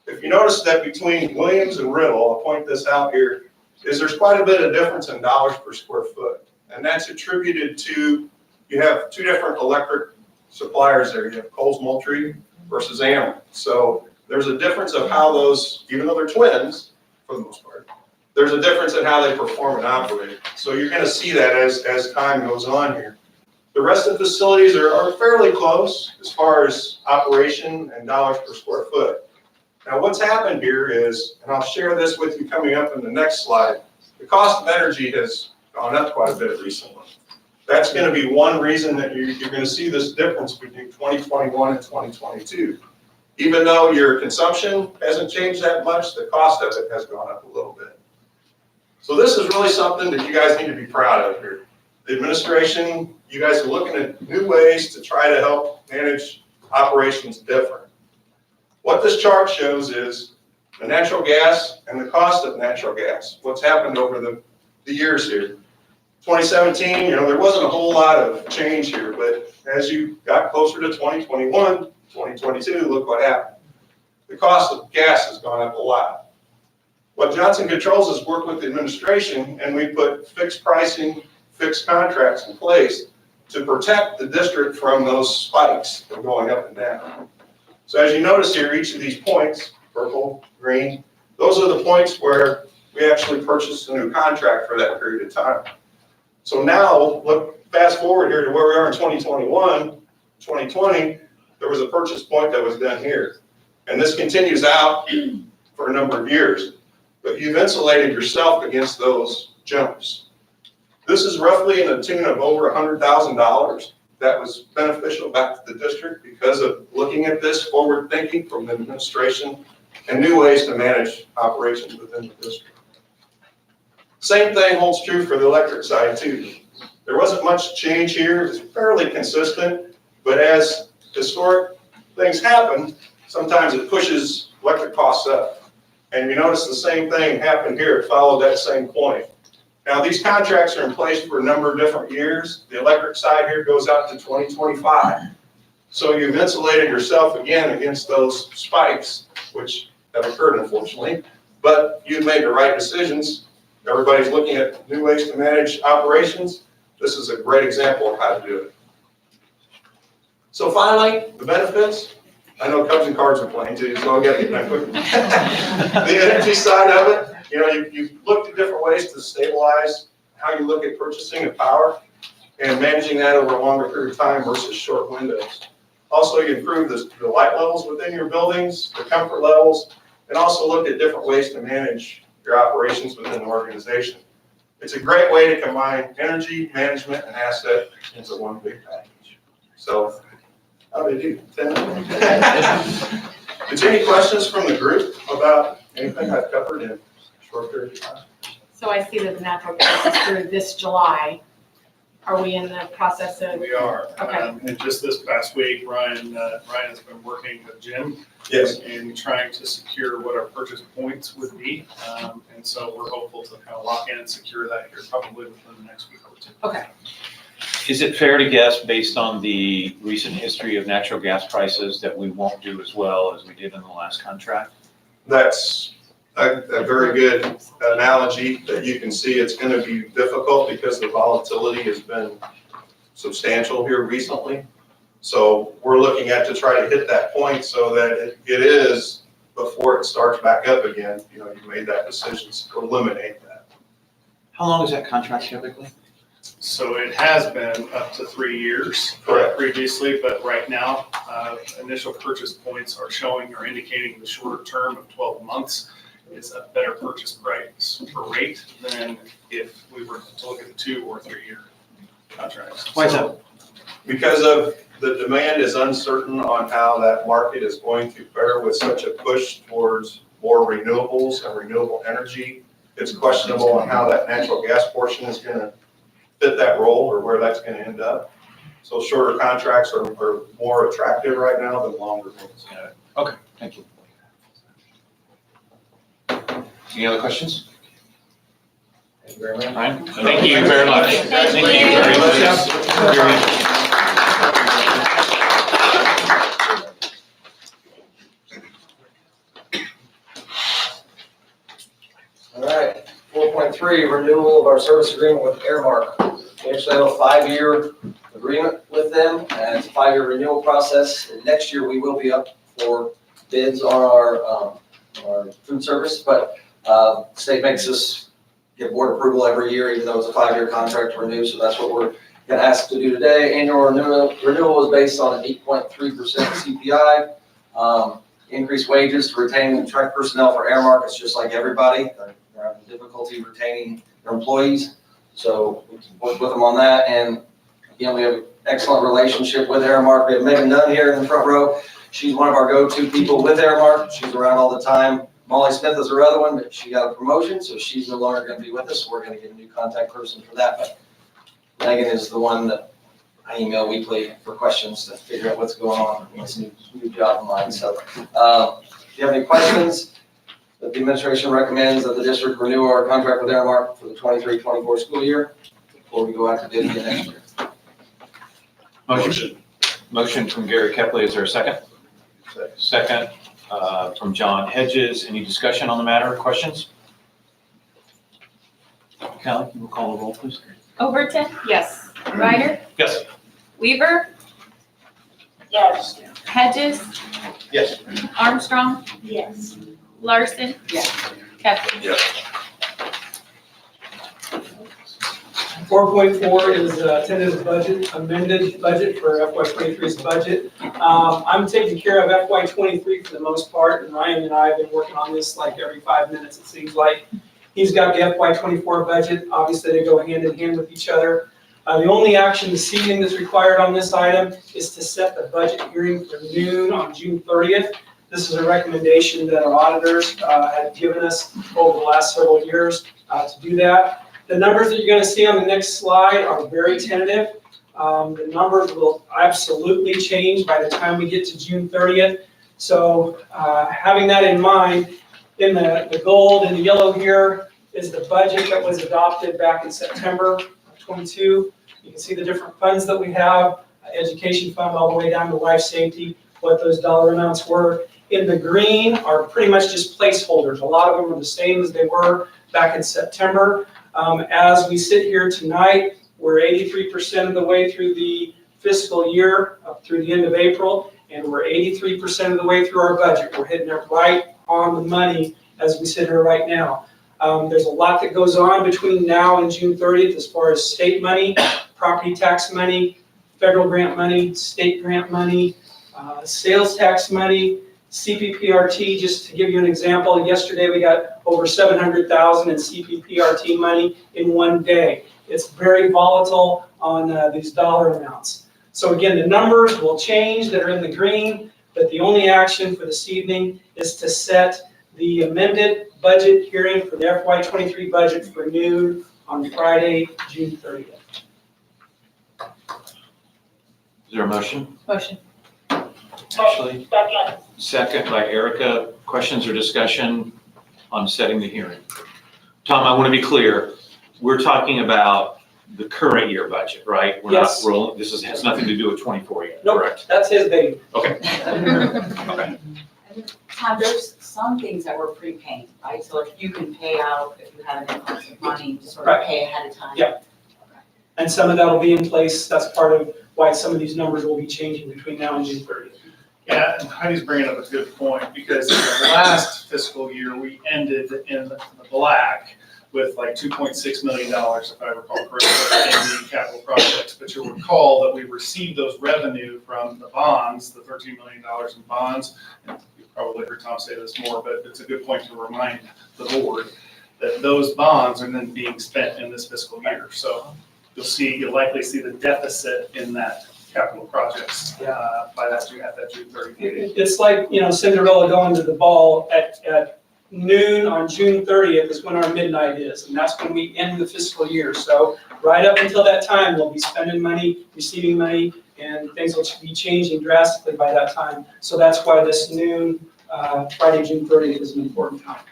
If you notice that between Williams and Riddle, I'll point this out here, is there's quite a bit of difference in dollars per square foot. And that's attributed to, you have two different electric suppliers there. You have Coles Moultrie versus Ameren. So there's a difference of how those, even though they're twins, for the most part, there's a difference in how they perform and operate. So you're gonna see that as time goes on here. The rest of the facilities are fairly close as far as operation and dollars per square foot. Now what's happened here is, and I'll share this with you coming up in the next slide, the cost of energy has gone up quite a bit recently. That's gonna be one reason that you're gonna see this difference between 2021 and 2022. Even though your consumption hasn't changed that much, the cost of it has gone up a little bit. So this is really something that you guys need to be proud of here. The administration, you guys are looking at new ways to try to help manage operations different. What this chart shows is the natural gas and the cost of natural gas. What's happened over the years here. 2017, there wasn't a whole lot of change here, but as you got closer to 2021, 2022, look what happened. The cost of gas has gone up a lot. What Johnson Controls has worked with the administration, and we put fixed pricing, fixed contracts in place to protect the district from those spikes of going up and down. So as you notice here, each of these points, purple, green, those are the points where we actually purchased a new contract for that period of time. So now, fast forward here to where we are in 2021, 2020, there was a purchase point that was done here. And this continues out for a number of years, but you've insulated yourself against those jumps. This is roughly in the tune of over $100,000 that was beneficial back to the district because of looking at this forward thinking from the administration and new ways to manage operations within the district. Same thing holds true for the electric side too. There wasn't much change here, it's fairly consistent, but as historic things happen, sometimes it pushes electric costs up. And you notice the same thing happened here, it followed that same point. Now these contracts are in place for a number of different years. The electric side here goes out to 2025. So you've insulated yourself again against those spikes, which have occurred unfortunately, but you've made the right decisions. Everybody's looking at new ways to manage operations. This is a great example of how to do it. So finally, the benefits. I know Cubs and Cards are playing too, so I've got to get that quick. The energy side of it, you've looked at different ways to stabilize how you look at purchasing of power and managing that over a longer period of time versus short windows. Also, you improve the light levels within your buildings, the comfort levels, and also look at different ways to manage your operations within the organization. It's a great way to combine energy, management, and asset into one big package. So, how did you do? 10 minutes? Is there any questions from the group about anything I've covered in a short period of time? So I see that the natural gas is through this July. Are we in the process of? We are. Okay. And just this past week, Ryan has been working with Jim. Yes. And trying to secure what our purchase points would be. And so we're hopeful to kind of lock in and secure that here probably within the next week or two. Okay. Is it fair to guess, based on the recent history of natural gas prices, that we won't do as well as we did in the last contract? That's a very good analogy that you can see. It's going to be difficult because the volatility has been substantial here recently. So we're looking at to try to hit that point so that it is before it starts back up again. You made that decision to eliminate that. How long is that contract typically? So it has been up to 3 years previously, but right now, initial purchase points are showing or indicating the shorter term of 12 months is a better purchase price per rate than if we were to look at the 2 or 3 year contracts. Why is that? Because of the demand is uncertain on how that market is going to fare with such a push towards more renewables and renewable energy. It's questionable on how that natural gas portion is going to fit that role or where that's going to end up. So shorter contracts are more attractive right now than longer ones. Okay, thank you. Any other questions? Thank you very much. Ryan? Thank you very much. Thank you. Thank you very much. Very interesting. our service agreement with Airmark. We actually have a 5-year agreement with them, and it's a 5-year renewal process. And next year, we will be up for bids on our food service, but state makes us get board approval every year, even though it's a 5-year contract to renew, so that's what we're gonna ask to do today. Annual renewal is based on an 8.3% CPI. Increased wages to retain and track personnel for Airmark, it's just like everybody. They're having difficulty retaining their employees. So we can work with them on that. And again, we have an excellent relationship with Airmark. We have Megan Dunn here in the front row. She's one of our go-to people with Airmark. She's around all the time. Molly Smith is our other one, but she got a promotion, so she's no longer gonna be with us. We're gonna get a new contact person for that. But Megan is the one that I email weekly for questions to figure out what's going on in this new job of mine. So if you have any questions, the administration recommends that the district renew our contract with Airmark for the 23-24 school year before we go out to bid again next year. Motion from Gary Kepley. Is there a second? Second from John Hedges. Any discussion on the matter or questions? Callie, you will call the roll, please. Overton. Yes. Ryder. Yes. Weaver. Yes. Hedges. Yes. Armstrong. Yes. Larson. Yes. Kepley. Yes. 4.4 is tentative budget, amended budget for FY23's budget. I'm taking care of FY23 for the most part, and Ryan and I have been working on this like every 5 minutes, it seems like. He's got the FY24 budget, obviously they go hand in hand with each other. The only action this evening that's required on this item is to set the budget hearing for noon on June 30th. This is a recommendation that our auditors have given us over the last several years to do that. The numbers that you're going to see on the next slide are very tentative. The numbers will absolutely change by the time we get to June 30th. So having that in mind, in the gold and the yellow here is the budget that was adopted back in September of 22. You can see the different funds that we have, education fund all the way down to life safety, what those dollar amounts were. In the green are pretty much just placeholders. A lot of them are the same as they were back in September. As we sit here tonight, we're 83% of the way through the fiscal year, up through the end of April, and we're 83% of the way through our budget. We're hitting it right on the money as we sit here right now. There's a lot that goes on between now and June 30th as far as state money, property tax money, federal grant money, state grant money, sales tax money, CPPRT. Just to give you an example, yesterday we got over $700,000 in CPPRT money in one day. It's very volatile on these dollar amounts. So again, the numbers will change that are in the green, but the only action for this evening is to set the amended budget hearing for the FY23 budget for noon on Friday, June 30th. Is there a motion? Motion. Ashley? Second. Second by Erica. Questions or discussion on setting the hearing? Tom, I want to be clear. We're talking about the current year budget, right? Yes. This has nothing to do with 24 yet, Nope, correct? that's his baby. Okay. Okay. Tom, there's some things that we're prepaying, right? So if you can pay out, if you have an influx of money, you sort of Right. pay ahead of time. Yep. And some of that will be in place. That's part of why some of these numbers will be changing between now and June 30th. Yeah, and Heidi's bringing up a good point, because the last fiscal year, we ended in the black with like $2.6 million, if I recall correctly, in the capital projects. But you'll recall that we received those revenue from the bonds, the $13 million in bonds. And you've probably heard Tom say this more, but it's a good point to remind the board that those bonds are then being spent in this fiscal year. So you'll likely see the deficit in that capital projects by that June 30th. It's like, Cinderella going to the ball at noon on June 30th is when our midnight is, and that's when we end the fiscal year. So right up until that time, we'll be spending money, receiving money, and things will be changing drastically by that time. So that's why this noon, Friday, June 30th is an important time.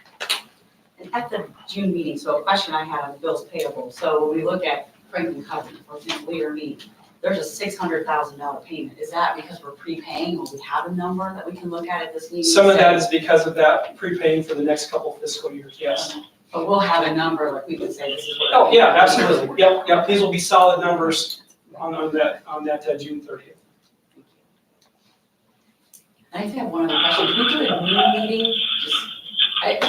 And at the June meeting, so a question I had on bills payable. So when we look at Franklin Covey, for example, Leader Me, there's a $600,000 payment. Is that because we're prepaying, or we have a number that we can look at this meeting? Some of that is because of that prepaying for the next couple fiscal years, yes. But we'll have a number, like we can say this is what. Oh, yeah, absolutely. Yep, these will be solid numbers on that June 30th. I just have one other question. Can we do a noon meeting?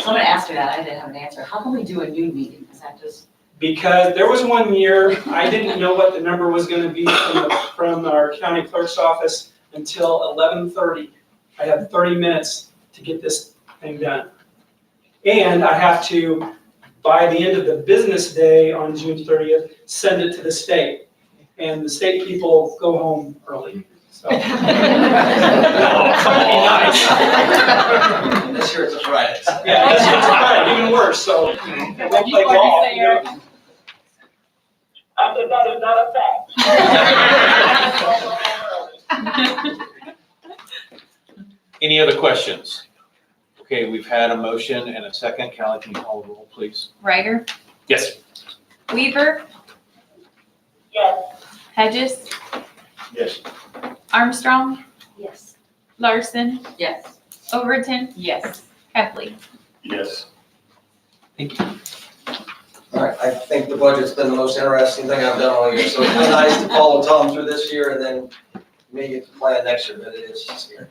Someone asked me that, I didn't have an answer. How can we do a noon meeting? Is that just? Because there was one year, I didn't know what the number was gonna be from our county clerk's office until 11:30. I had 30 minutes to get this thing done. And I have to, by the end of the business day on June 30th, send it to the state. And the state people go home early, so. This year it's a Friday. Yeah, this year's Friday, even worse, so, you know, we'll play golf. You know. That is not a fact. Any other questions? Okay, we've had a motion and a second. Callie, can you call the roll, please? Ryder, Yes. Weaver, Yes. Hedges, Yes. Armstrong, Yes. Larson, Yes. Overton, Yes. Heffley. Yes. All right, I think the budget's been the most interesting thing I've done all year, so it's been nice to follow Tom through this year and then me get to plan next year, but it is scary.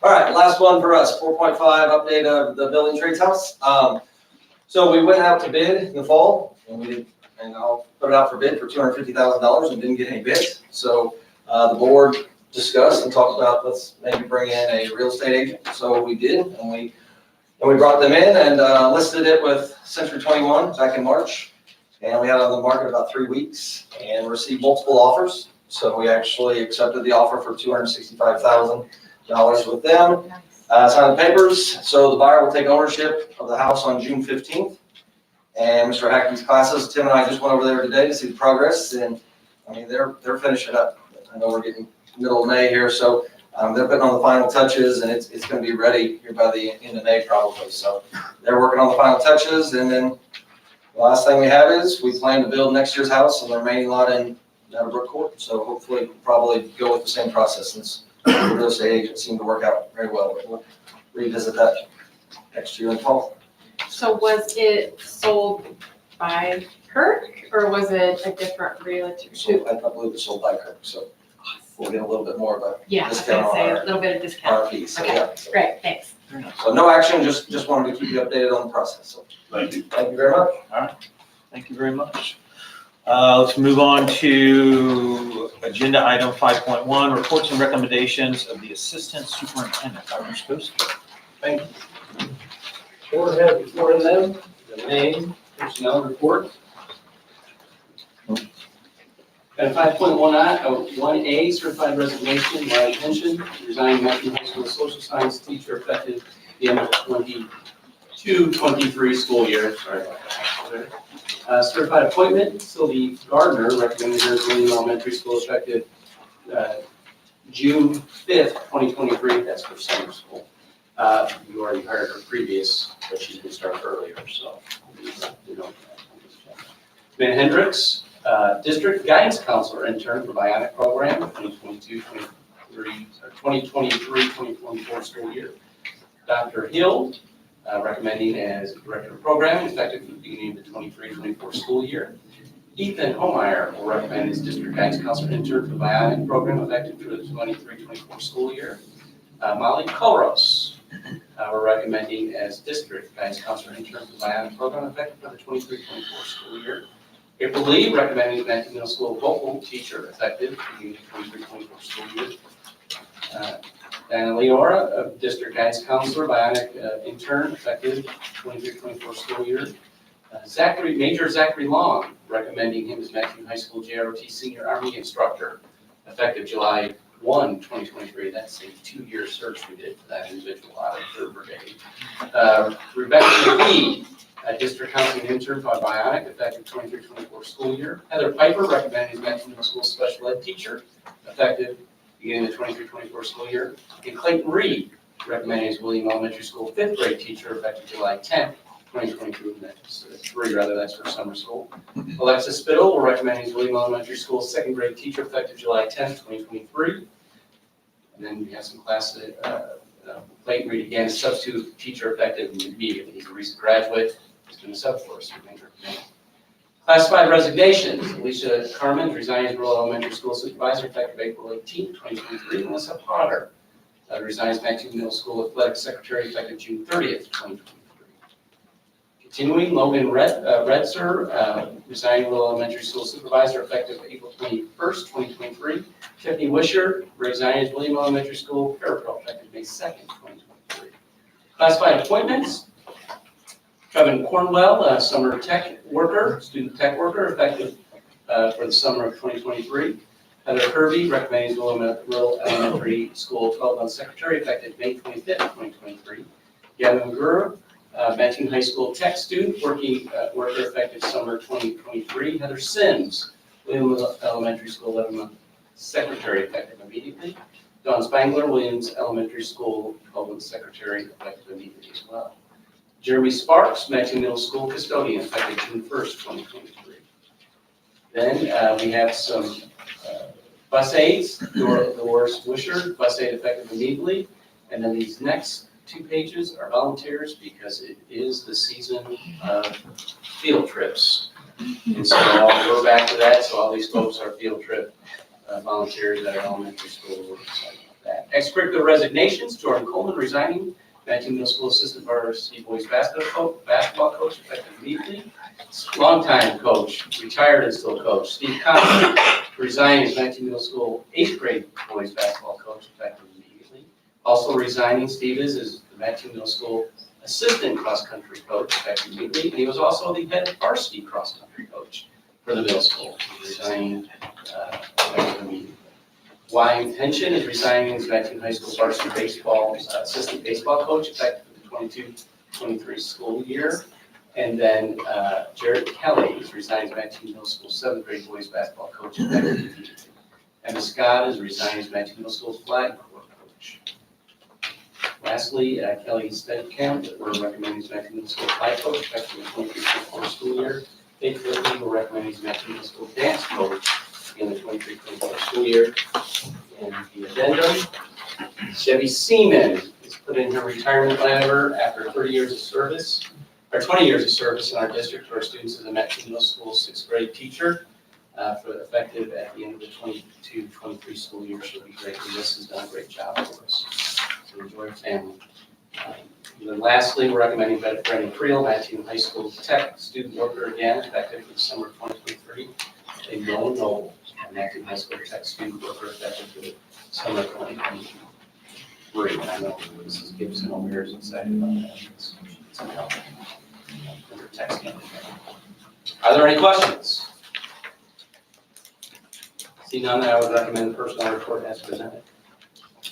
All right, last one for us, 4.5 update of the building trades house. So we went out to bid in the fall and I'll put it out for bid for $250,000 and didn't get any bids. So the board discussed and talked about, let's maybe bring in a real estate agent. So we did, and we brought them in and listed it with Century 21 back in March. And we had it on the market about 3 weeks and received multiple offers. So we actually accepted the offer for $265,000 with them. Signed the papers, so the buyer will take ownership of the house on June 15th. And Mr. Hackney's classes, Tim and I just went over there today to see the progress, and I mean, they're finishing up. I know we're getting middle of May here, so they're putting on the final touches, and it's gonna be ready here by the end of May probably. So they're working on the final touches, and then the last thing we have is we plan to build next year's house on the remaining lot in Meadowbrook Court. So hopefully, we'll probably go with the same process since the real estate agent seemed to work out very well. But we'll revisit that next year in fall. So was it sold by Kirk or was it a different realtor? So I believe it's sold by Kirk, so we'll get a little bit more of a Yeah, I was discount gonna on say our, a little bit of discount. our piece. So, Okay. yeah. Great, thanks. So no action, just wanted to keep you updated on the process. So Thank you. thank you very much. Thank you very much. Let's move on to agenda item 5.1, reports and recommendations of the Assistant Superintendent, Dr. Skoski. Thank you. Board has before them the main personnel report. At 5.1A, certified resignation, Larry Henson, resigned Matthew High School social science teacher effective the end of 22-23 school year. Sorry about that. Certified appointment, Sylvie Gardner, recommended her to William Elementary School effective June 5th, 2023. That's for summer school. You already hired her previous, but she didn't start earlier, so. you know. Ben Hendricks, District Guidance Counselor intern for Bionic Program, 2023-2024 school year. Dr. Hill, recommending as Director of Program, effective at the beginning of the 23-24 school year. Ethan Homeyer will recommend as District Guidance Counselor intern for Bionic Program, effective for the 23-24 school year. Molly Koros, we're recommending as District Guidance Counselor intern for Bionic Program, effective for the 23-24 school year. April Lee, recommending Benton Middle School vocal teacher, effective beginning of the 23-24 school year. And Leora, District Guidance Counselor, Bionic intern, effective 23-24 school year. Major Zachary Long, recommending him as Matthew High School JROT Senior Army Instructor, effective July 1, 2023. That's a 2-year search we did for that individual out of 3rd Brigade. Rebecca McGee, District Counseling Intern for Bionic, effective 23-24 school year. Heather Piper, recommending as Matthew Middle School Special Ed Teacher, effective beginning of the 23-24 school year. And Clayton Reed, recommending as William Elementary School 5th grade teacher, effective July 10th, 2022. That's 3 rather, that's for summer school. Alexis Spittle, we're recommending as William Elementary School 2nd grade teacher, effective July 10th, 2023. And then we have some Clayton Reed again, substitute teacher effective immediately. He's a recent graduate. He's been a sub for us. Classified resignations. Alicia Carmen resigning as rural elementary school supervisor effective April 18, 2023. Melissa Potter resigns Mattoon Middle School athletic secretary effective June 30th, 2023. Continuing, Logan Redser resigning rural elementary school supervisor effective April 21st, 2023. Tiffany Wisher resigning as William Elementary School parapro effective May 2nd, 2023. Classified appointments. Kevin Cornwell, summer tech worker, student tech worker, effective for the summer of 2023. Heather Kirby, recommending rural elementary school 12-month secretary, effective May 25th, 2023. Gavin McGurr, Mattoon High School tech student, worker, effective summer 2023. Heather Sims, Williams Elementary School 11-month secretary, effective immediately. Dawn Spangler, Williams Elementary School 12-month secretary, effective immediately as well. Jeremy Sparks, Mattoon Middle School custodian, effective June 1st, 2023. Then we have some bus aides, Dolores Wisher, bus aide effective immediately. And then these next 2 pages are volunteers because it is the season of field trips. And so I'll go back to that. So all these folks are field trip volunteers at our elementary school. We're excited about that. Extracurricular resignations, Jordan Coleman resigning. Mattoon Middle School assistant varsity boys basketball coach, effective immediately. Longtime coach, retired and still coach. Steve Conlon resigning as Mattoon Middle School 8th grade boys basketball coach, effective immediately. Also resigning, Steve is the Mattoon Middle School assistant cross country coach, effective immediately. And he was also the head varsity cross country coach for the middle school, resigning effective immediately. Wyatt Henson is resigning as Mattoon High School varsity baseball assistant baseball coach, effective for the 22-23 school year. And then Jared Kelly is resigning as Mattoon Middle School 7th grade boys basketball coach, effective immediately. Emma Scott is resigning as Mattoon Middle School flag corps coach. Lastly, Kelly Steadcamp, we're recommending as Mattoon Middle School flag coach, effective for the 23-24 school year. Faith Whitley, we're recommending as Mattoon Middle School dance coach in the 23-24 school year. And the addendum, Chevy Seaman is put in her retirement letter after 30 years of service, or 20 years of service in our district for our students as a Mattoon Middle School 6th grade teacher, for effective at the end of the 22-23 school year. She'll be great. Liz has done a great job for us. So enjoy your family. And then lastly, we're recommending Brandon Creel, Mattoon High School tech student worker again, effective for the summer of 2023. And Nolan Noble, Mattoon High School tech student worker, effective for the summer of 2023. And I know Mrs. Gibson over here is excited about that. It's a help. Under text. Are there any questions? See none, I would recommend the personnel report as presented.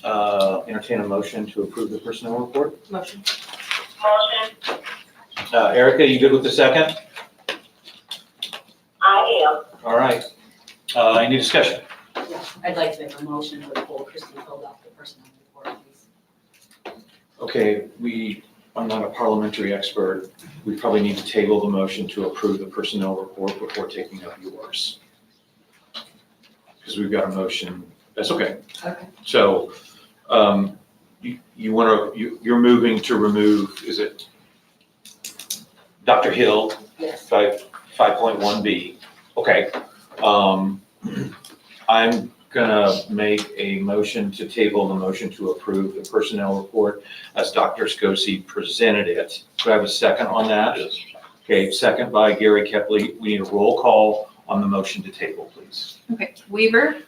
Entertain a motion to approve the personnel report. Motion. Motion. Erica, you good with the second? I am. All right. Any discussion? Yeah, I'd like to make a motion to pull Christie filled out the personnel report, please. Okay, I'm not a parliamentary expert. We probably need to table the motion to approve the personnel report before taking up yours. Because we've got a motion. That's okay. Okay. So, you're moving to remove, is it Dr. Hill? Yes. 5.1B. Okay. I'm gonna make a motion to table the motion to approve the personnel report as Dr. Scosi presented it. Do I have a second on that? Yes. Okay, second by Gary Kepley. We need a roll call on the motion to table, please. Okay, Weaver? No,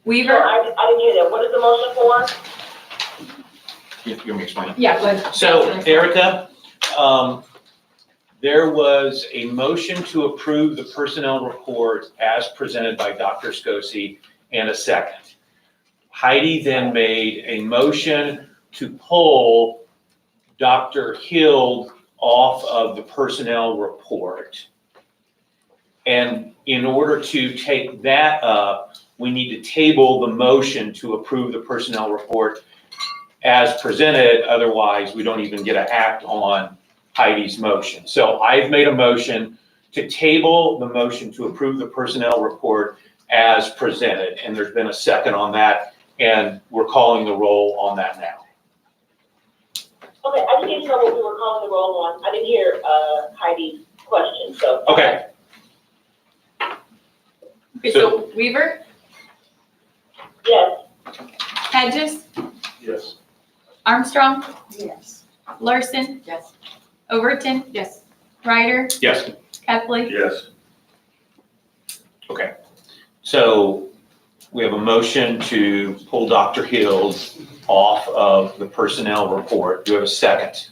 Weaver? I didn't hear that. What is the motion for? You want me to explain? Yeah, go ahead. So, Erica, there was a motion to approve the personnel report as presented by Dr. Scosi and a second. Heidi then made a motion to pull Dr. Hill off of the personnel report. And in order to take that up, we need to table the motion to approve the personnel report as presented. Otherwise, we don't even get an act on Heidi's motion. So I've made a motion to table the motion to approve the personnel report as presented, and there's been a second on that. And we're calling the roll on that now. Okay, I just need to know what we were calling the roll on. I didn't hear, Heidi's question, so. Okay. Okay, so Weaver, Yes. Hedges, Yes. Armstrong, Yes. Larson, Yes. Overton, Yes. Ryder, Yes. Kepley. Yes. Okay. So we have a motion to pull Dr. Hill off of the personnel report. Do we have a second?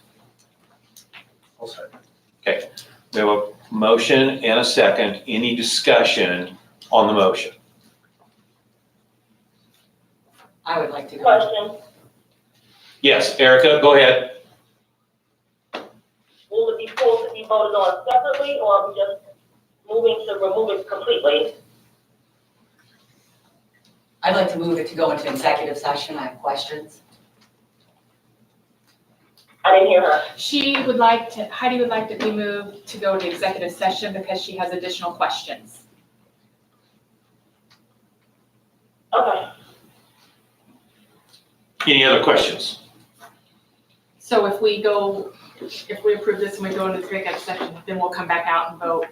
I'll second. Okay. We have a motion and a second. Any discussion on the motion? I would like to go. Question, Yes, Erica, go ahead. will it be pulled to be voted on separately, or are we just moving to remove it completely? I'd like to move it to go into executive session. I have questions. I didn't hear her. Heidi would like to be moved to go into executive session because she has additional questions. Okay. Any other questions? So if we approve this and we go into executive session, then we'll come back out and vote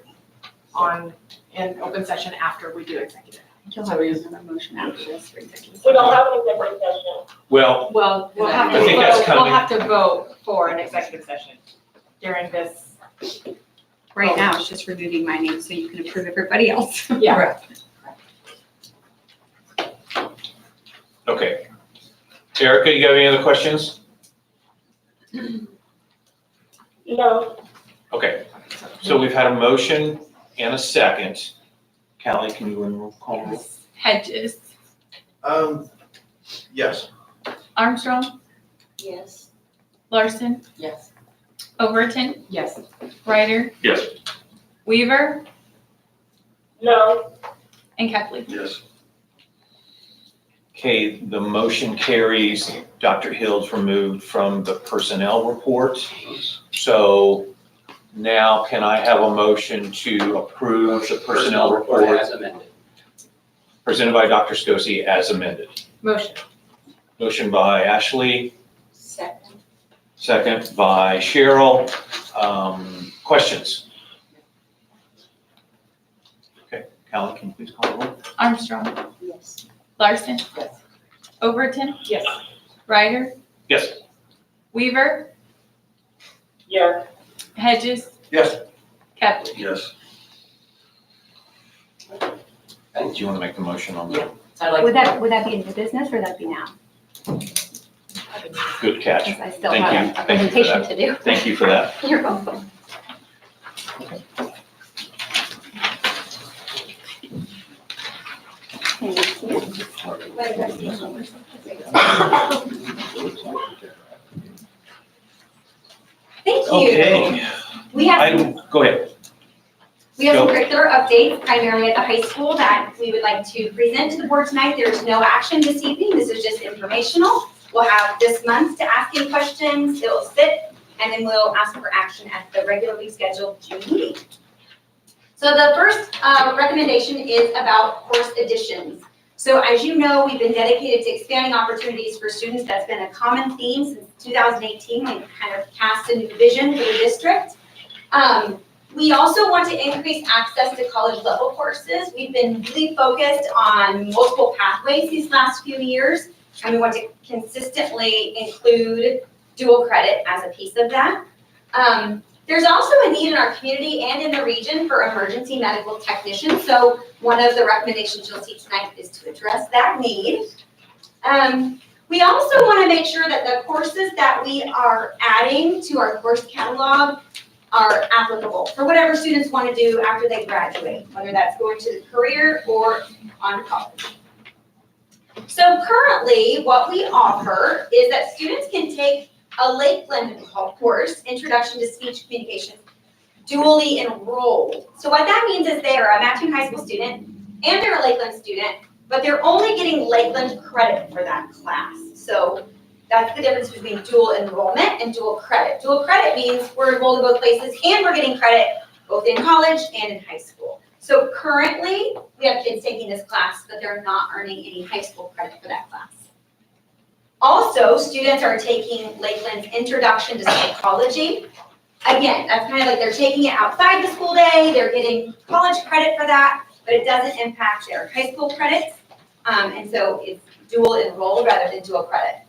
in open session after we do executive. So we use another motion after this for executive We session. don't have an executive session. Well, Well, we'll have to I think that's vote, we'll coming. have to vote for an executive session during this. Right now, it's just removing my name so you can approve everybody else. Yeah. Correct. okay. Erica, you got any other questions? No. Okay. So we've had a motion and a second. Callie, can you call the roll? Hedges, Yes. Armstrong, Yes. Larson, Yes. Overton, Yes. Ryder, Yes. Weaver, No. and Kepley. Yes. Okay, the motion carries. Dr. Hill's removed from the personnel report. So now can I have a motion to approve the personnel report As amended. presented by Dr. Stosi as amended? Motion. Motion by Ashley, Second. second by Cheryl. Questions? Okay, Callie, can you please call the roll? Armstrong, Yes. Larson, Yes. Overton, Yes. Ryder, Yes. Weaver, Yes. Hedges, Yes. Kepley. Yes. Do you want to make the motion on that? So I'd like. Would that be in new business or that'd be now? Good catch. Because I still Thank you. have a Thank you for presentation that. to do. Thank you for that. You're welcome. Thank you. Okay, We have, go ahead. we have some Go. curricular updates primarily at the high school that we would like to present to the board tonight. There's no action this evening. This is just informational. We'll have this month to ask any questions. It will sit, and then we'll ask for action at the regularly scheduled June meeting. So the first recommendation is about course additions. So as you know, we've been dedicated to expanding opportunities for students. That's been a common theme since 2018, when we kind of cast a new vision for the district. We also want to increase access to college level courses. We've been really focused on multiple pathways these last few years, and we want to consistently include dual credit as a piece of that. There's also a need in our community and in the region for emergency medical technicians. So one of the recommendations you'll see tonight is to address that need. We also want to make sure that the courses that we are adding to our course catalog are applicable for whatever students want to do after they graduate, whether that's going to the career or on to college. So currently, what we offer is that students can take a Lakeland course, Introduction to Speech Communication, dually enrolled. So what that means is they are a Mattoon High School student and they're a Lakeland student, but they're only getting Lakeland credit for that class. So that's the difference between dual enrollment and dual credit. Dual credit means we're enrolled in both places and we're getting credit both in college and in high school. So currently, we have kids taking this class, but they're not earning any high school credit for that class. Also, students are taking Lakeland's Introduction to Psychology. Again, that's kind of like they're taking it outside the school day, they're getting college credit for that, but it doesn't impact their high school credits. And so it's dual enrolled rather than dual credit.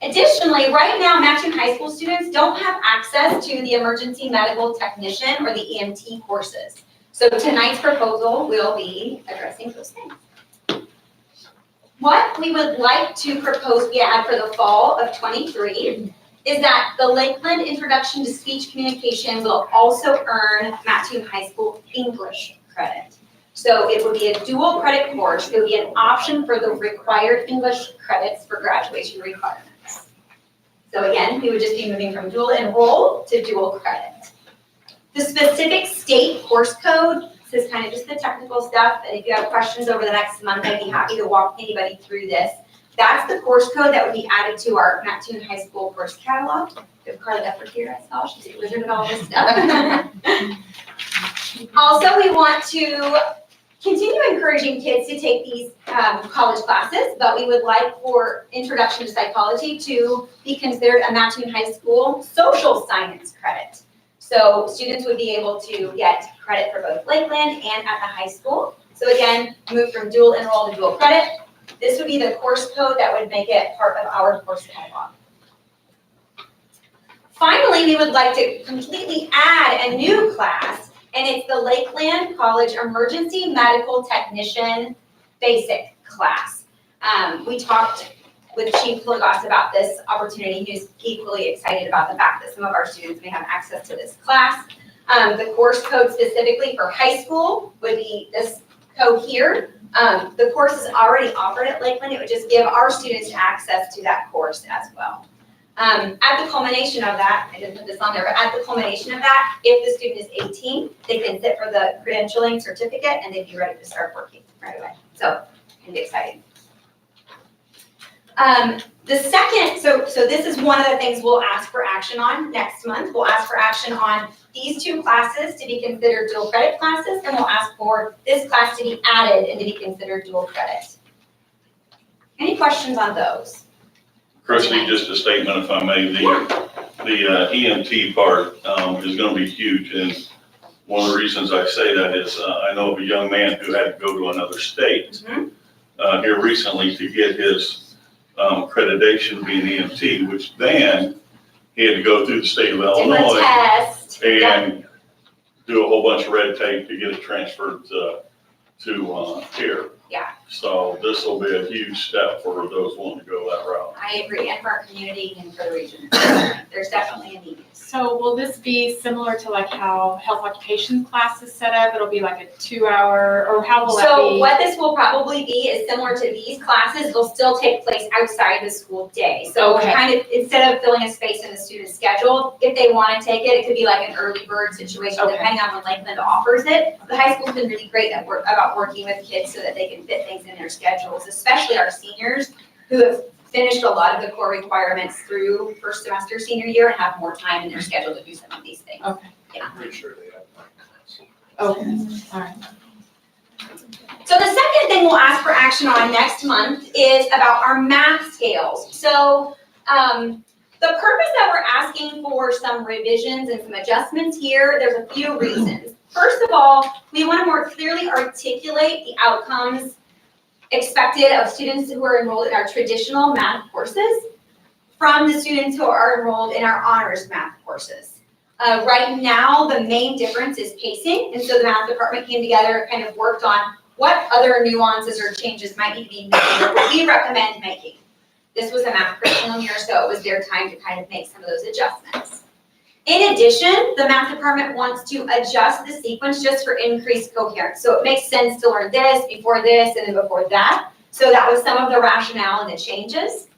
Additionally, right now, Mattoon High School students don't have access to the Emergency Medical Technician or the EMT courses. So tonight's proposal will be addressing those things. What we would like to propose we add for the fall of '23 is that the Lakeland Introduction to Speech Communication will also earn Mattoon High School English credit. So it would be a dual credit course. It would be an option for the required English credits for graduation requirements. So again, we would just be moving from dual enroll to dual credit. The specific state course code, this is kind of just the technical stuff, and if you have questions over the next month, I'd be happy to walk anybody through this. That's the course code that would be added to our Mattoon High School course catalog. We have Carla Epper here, I saw, she's a wizard of all this stuff. Also, we want to continue encouraging kids to take these college classes, but we would like for Introduction to Psychology to be considered a Mattoon High School social science credit. So students would be able to get credit for both Lakeland and at the high school. So again, move from dual enroll to dual credit. This would be the course code that would make it part of our course catalog. Finally, we would like to completely add a new class, and it's the Lakeland College Emergency Medical Technician Basic class. We talked with Chief Lagos about this opportunity. He was equally excited about the fact that some of our students may have access to this class. The course code specifically for high school would be this code here. The course is already offered at Lakeland. It would just give our students access to that course as well. At the culmination of that, I didn't put this on there, but at the culmination of that, if the student is 18, they can sit for the credentialing certificate and they'd be ready to start working right away. So, kind of exciting. The second, so this is one of the things we'll ask for action on next month. We'll ask for action on these two classes to be considered dual credit classes, and we'll ask for this class to be added and to be considered dual credit. Any questions on those? Christie, just a statement if I may, the EMT part is gonna be huge, and one of the reasons I say that is I know of a young man who had to go to another state here recently to get his accreditation to be an EMT, which then he had to go through the state of Illinois and do a whole bunch of red tape to get it transferred to here. Yeah. So this will be a huge step for those wanting to go that route. I agree, and for our community and for the region. There's definitely a need. So will this be similar to like how health occupation class is set up? It'll be like a 2-hour, or how will that be? So what this will probably be is similar to these classes. It'll still take place outside the school day. So Okay. kind of, instead of filling a space in the student's schedule, if they want to take it, it could be like an early bird situation, Okay. depending on when Lakeland offers it. The high school's been really great about working with kids so that they can fit things in their schedules, especially our seniors who have finished a lot of the core requirements through first semester senior year and have more time in their schedule to do some of these things. Okay. Yeah. I'm pretty sure they have. Okay, all right. So the second thing we'll ask for action on next month is about our math scales. So the purpose that we're asking for some revisions and some adjustments here, there's a few reasons. First of all, we want to more clearly articulate the outcomes expected of students who are enrolled in our traditional math courses from the students who are enrolled in our honors math courses. Right now, the main difference is pacing, and so the math department came together and kind of worked on what other nuances or changes might need to be made, or what we recommend making. This was a math curriculum year, so it was their time to kind of make some of those adjustments. In addition, the math department wants to adjust the sequence just for increased coherence. So it makes sense to learn this, before this, and then before that. So that was some of the rationale and the changes.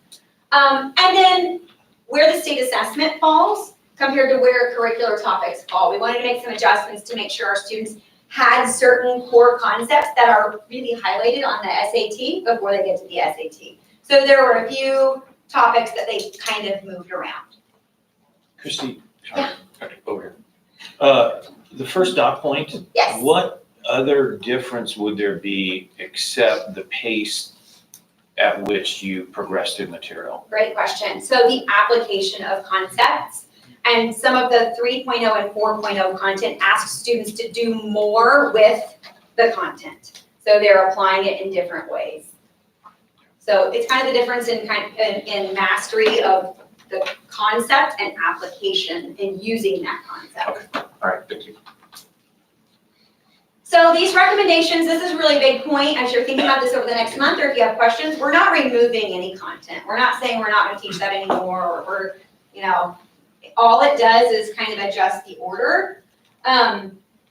And then where the state assessment falls compared to where curricular topics fall. We wanted to make some adjustments to make sure our students had certain core concepts that are really highlighted on the SAT before they get to the SAT. So there were a few topics that they kind of moved around. Christie, over here. The first dot point. Yes. What other difference would there be except the pace at which you progress through material? Great question. So the application of concepts and some of the 3.0 and 4.0 content asks students to do more with the content. So they're applying it in different ways. So it's kind of the difference in mastery of the concept and application and using that concept. All right, thank you. So these recommendations, this is a really big point as you're thinking about this over the next month, or if you have questions, we're not removing any content. We're not saying we're not going to teach that anymore, or we're, all it does is kind of adjust the order.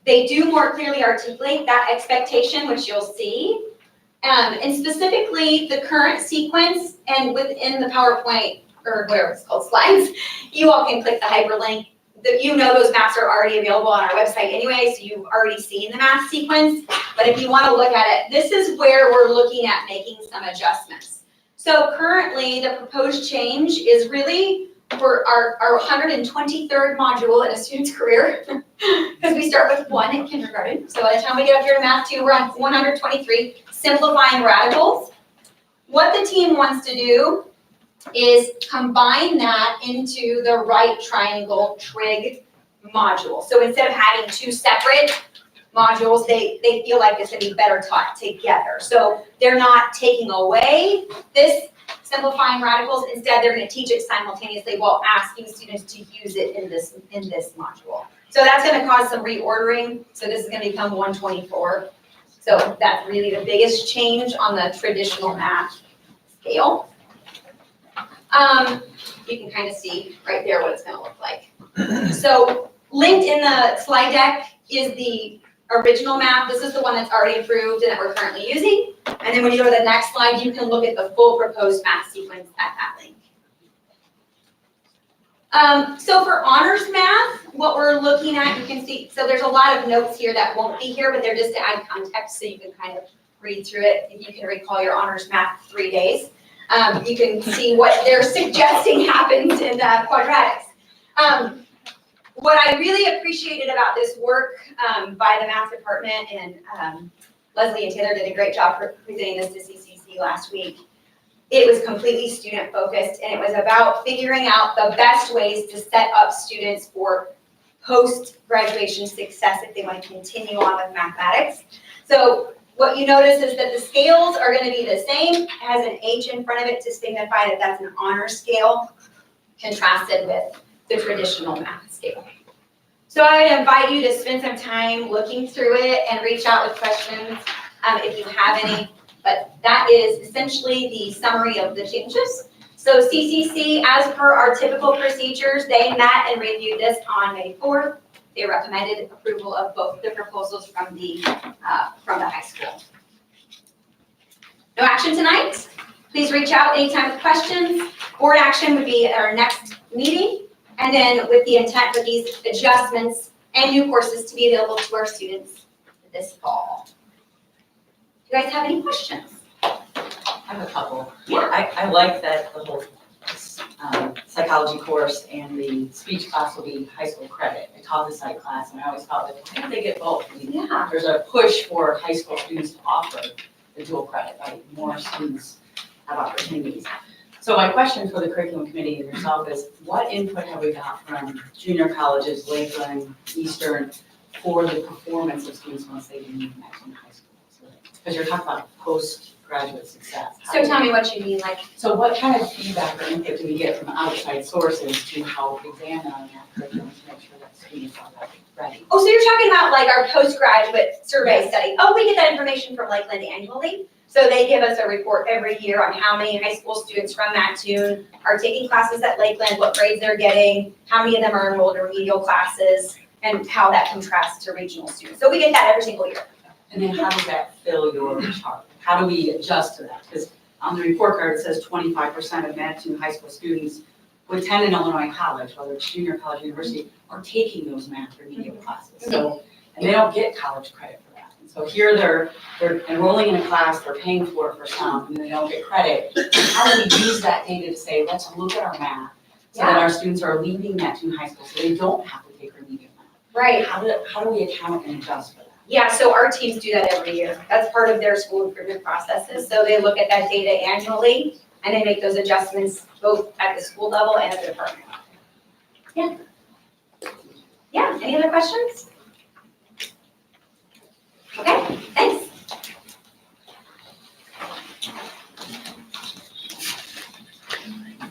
They do more clearly articulate that expectation, which you'll see. And specifically the current sequence and within the PowerPoint, or whatever it's called, slides, you all can click the hyperlink. Those maps are already available on our website anyway, so you've already seen the map sequence. But if you want to look at it, this is where we're looking at making some adjustments. So currently, the proposed change is really for our 123rd module in a student's career, because we start with 1 in kindergarten. So by the time we get up here to Math 2, we're on 123, simplifying radicals. What the team wants to do is combine that into the right triangle trig module. So instead of having 2 separate modules, they feel like it's going to be better taught together. So they're not taking away this simplifying radicals. Instead, they're going to teach it simultaneously while asking students to use it in this module. So that's going to cause some reordering. So this is going to become 124. So that's really the biggest change on the traditional math scale. You can kind of see right there what it's going to look like. So linked in the slide deck is the original map. This is the one that's already approved and that we're currently using. And then when you go to the next slide, you can look at the full proposed math sequence at that link. So for honors math, what we're looking at, you can see, so there's a lot of notes here that won't be here, but they're just to add context so you can kind of read through it. If you can recall your honors math 3 days. You can see what they're suggesting happens in quadratics. What I really appreciated about this work by the math department, and Leslie and Taylor did a great job for presenting this to CCC last week. It was completely student focused, and it was about figuring out the best ways to set up students for post-graduation success if they want to continue on with mathematics. So what you notice is that the scales are going to be the same. It has an H in front of it to signify that that's an honor scale, contrasted with the traditional math scale. So I would invite you to spend some time looking through it and reach out with questions if you have any. But that is essentially the summary of the changes. So CCC, as per our typical procedures, they met and reviewed this on May 4th. They recommended approval of both the proposals from the high school. No action tonight. Please reach out anytime with questions. Board action would be at our next meeting, and then with the intent for these adjustments and new courses to be available to our students this fall. Do you guys have any questions? I have a couple. I like that the whole psychology course and the speech class will be high school credit. I taught the psych class and I always thought, why don't they get both? I mean, there's a push for high school students to offer the dual credit, right? More students have opportunities. So my question for the curriculum committee and yourself is, what input have we got from junior colleges, Lakeland, Eastern, for the performance of students once they leave maximum high school? Because you're talking about postgraduate success. So tell me what you mean, like. So what kind of feedback or input do we get from outside sources to help examine that curriculum to make sure that students are ready? Oh, so you're talking about like our postgraduate survey study. Oh, we get that information from Lakeland annually. So they give us a report every year on how many high school students from Mattoon are taking classes at Lakeland, what grades they're getting, how many of them are enrolled in remedial classes, and how that contrasts to regional students. So we get that every single year. And then how does that fill your chart? How do we adjust to that? Because on the report card, it says 25% of Mattoon high school students who attend an Illinois college, whether it's junior college, university, are taking those math remedial classes. So, and they don't get college credit for that. And so here they're enrolling in a class, they're paying for it for some, and they don't get credit. How do we use that data to say, let's look at our math so that our students are leaving Mattoon high school so they don't have to take remedial math? Right. How do we account and adjust for that? Yeah, so our teams do that every year. That's part of their school improvement processes. So they look at that data annually and they make those adjustments both at the school level and at the department. Yeah. Yeah, any other questions? Okay, thanks.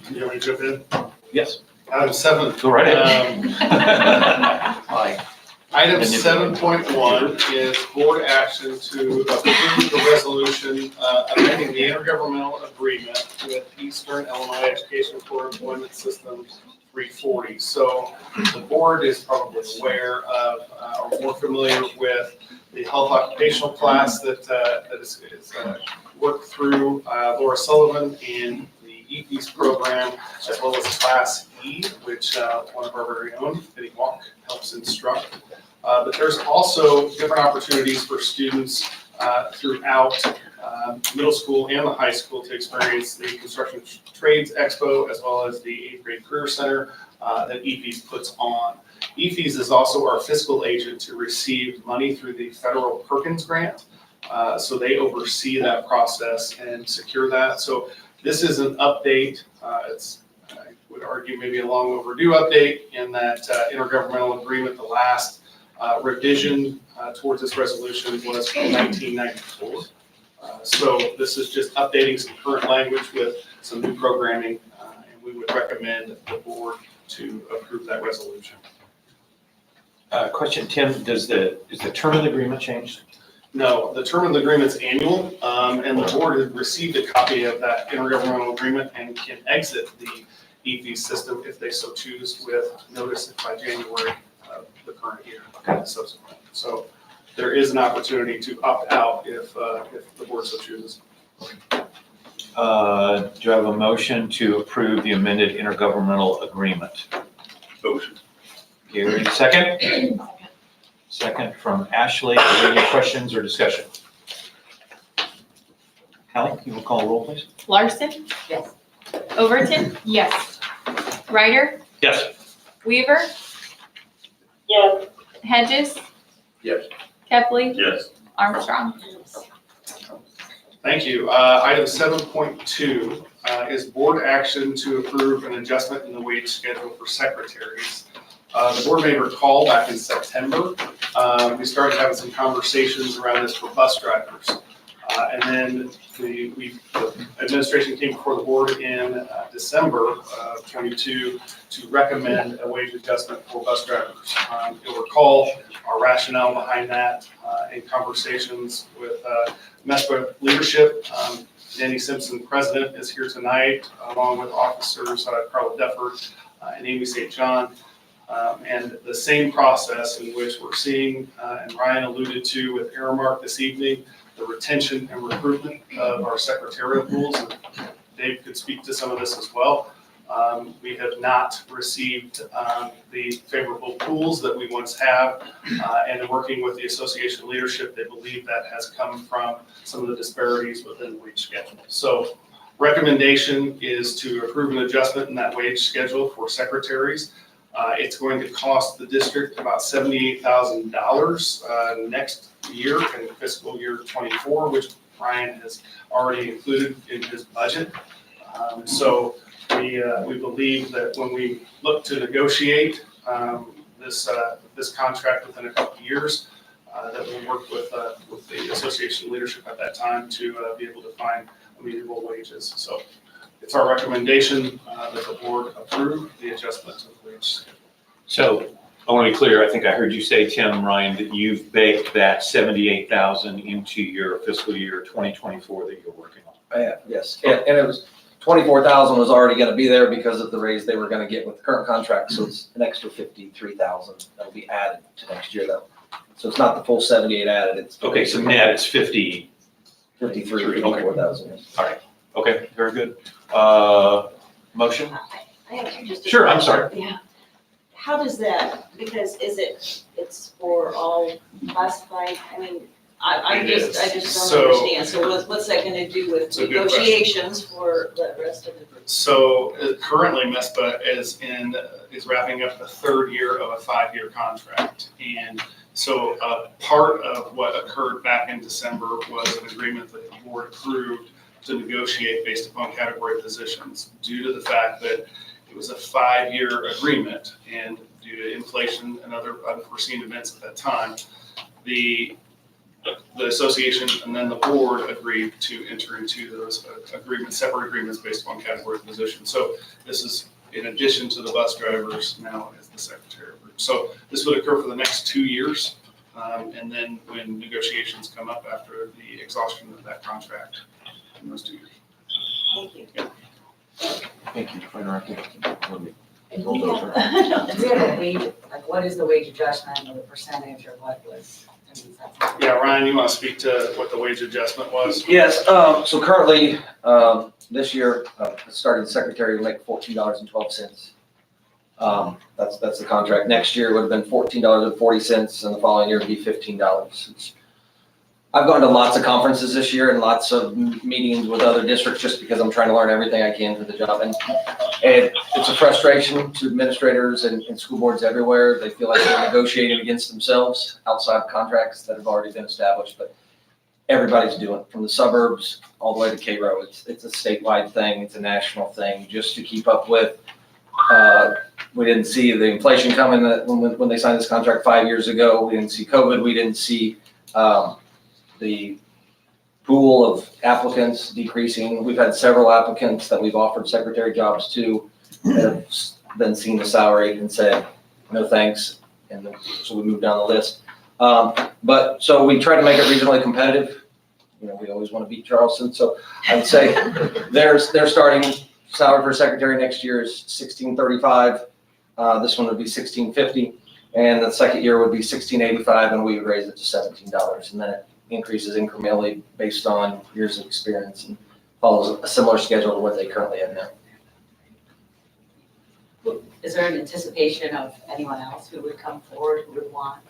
You want me to jump in? Yes. Item 7. Go right ahead. Item 7.1 is board action to approve the resolution amending the intergovernmental agreement with Eastern Illinois Education for Employment Systems 340. So the board is probably aware of, or more familiar with the health occupational class that is worked through Laura Sullivan in the EPS program, as well as Class E, which one of our very own, Penny Walk, helps instruct. But there's also different opportunities for students throughout middle school and the high school to experience the Construction Trades Expo, as well as the 8th grade career center that EPS puts on. EPS is also our fiscal agent to receive money through the federal Perkins grant. So they oversee that process and secure that. So this is an update. It's, I would argue, maybe a long overdue update in that intergovernmental agreement. The last revision towards this resolution was from 1994. So this is just updating some current language with some new programming, and we would recommend the board to approve that resolution. Question, Tim, is the term of the agreement changed? No, the term of the agreement's annual, and the board has received a copy of that intergovernmental agreement and can exit the EPS system if they so choose with notice by January of the current year. Subsequent. So there is an opportunity to opt out if the board so chooses. Do I have a motion to approve the amended intergovernmental agreement? Motion. Gary, second? Second from Ashley. Are there any questions or discussion? Callie, you will call a roll, please? Larson? Yes. Overton? Yes. Ryder? Yes. Weaver? Yes. Hedges? Yes. Kepley? Yes. Armstrong? Thank you. Item 7.2 is board action to approve an adjustment in the wage schedule for secretaries. The board may recall back in September, we started having some conversations around this for bus drivers. And then the administration came before the board in December of 22 to recommend a wage adjustment for bus drivers. You'll recall our rationale behind that in conversations with MESPA leadership. Danny Simpson, president, is here tonight, along with officers Carla Deffert and Amy St. John. And the same process in which we're seeing, and Ryan alluded to with Aramark this evening, the retention and recruitment of our secretarial pools. And Dave could speak to some of this as well. We have not received the favorable pools that we once have. And in working with the association leadership, they believe that has come from some of the disparities within the wage schedule. So recommendation is to approve an adjustment in that wage schedule for secretaries. It's going to cost the district about $78,000 next year in fiscal year 24, which Ryan has already included in his budget. So we believe that when we look to negotiate this contract within a couple of years, that we'll work with the association leadership at that time to be able to find amenable wages. So it's our recommendation that the board approve the adjustment to the wage schedule. So I want to be clear. I think I heard you say, Tim, Ryan, that you've baked that 78,000 into your fiscal year 2024 that you're working on. Yeah, yes, and it was, 24,000 was already gonna be there because of the raise they were gonna get with the current contract, so it's an extra 53,000 that'll be added to next year though. So it's not the full 78 added, it's. Okay, so net it's 53, 54,000. Yes. All right. Okay, very good. Motion? I have just a Sure, I'm question. sorry. Yeah. How does that, because it's for all classified, I mean, I just So- don't understand. So what's that gonna do with It's a good question. negotiations for the rest of the group? So currently MESPA is wrapping up the third year of a 5-year contract. And So part of what occurred back in December was an agreement that the board approved to negotiate based upon category positions due to the fact that it was a 5-year agreement, and due to inflation and other unforeseen events at that time, the association and then the board agreed to enter into those agreements, separate agreements based upon category position. So this is in addition to the bus drivers now as the secretary. So this would occur for the next 2 years. And then when negotiations come up after the exhaustion of that contract in those 2 years. Thank you. Thank you for interrupting. And we have a wage, like what is the wage adjustment or the percentage or what was? I mean, that's- Yeah, Ryan, you want to speak to what the wage adjustment was? Yes, so currently, this year, starting secretary will make $14.12. That's the contract. Next year would have been $14.40, and the following year would be $15. I've gone to lots of conferences this year and lots of meetings with other districts just because I'm trying to learn everything I can for the job. And it's a frustration to administrators and school boards everywhere. They feel like they're negotiating against themselves outside contracts that have already been established, but everybody's doing it, from the suburbs all the way to Cairo. It's a statewide thing, it's a national thing, just to keep up with. We didn't see the inflation coming when they signed this contract 5 years ago. We didn't see COVID. We didn't see the pool of applicants decreasing. We've had several applicants that we've offered secretary jobs to that have then seen the salary and said, no thanks. And so we moved down the list. But so we try to make it reasonably competitive. You know, we always want to beat Charleston. So I'd say their starting salary for secretary next year is $16.35. This one would be $16.50. And the second year would be $16.85, and we would raise it to $17. And then it increases incrementally based on years of experience and follows a similar schedule to what they currently have now. Is there an anticipation of anyone else who would come forward who would want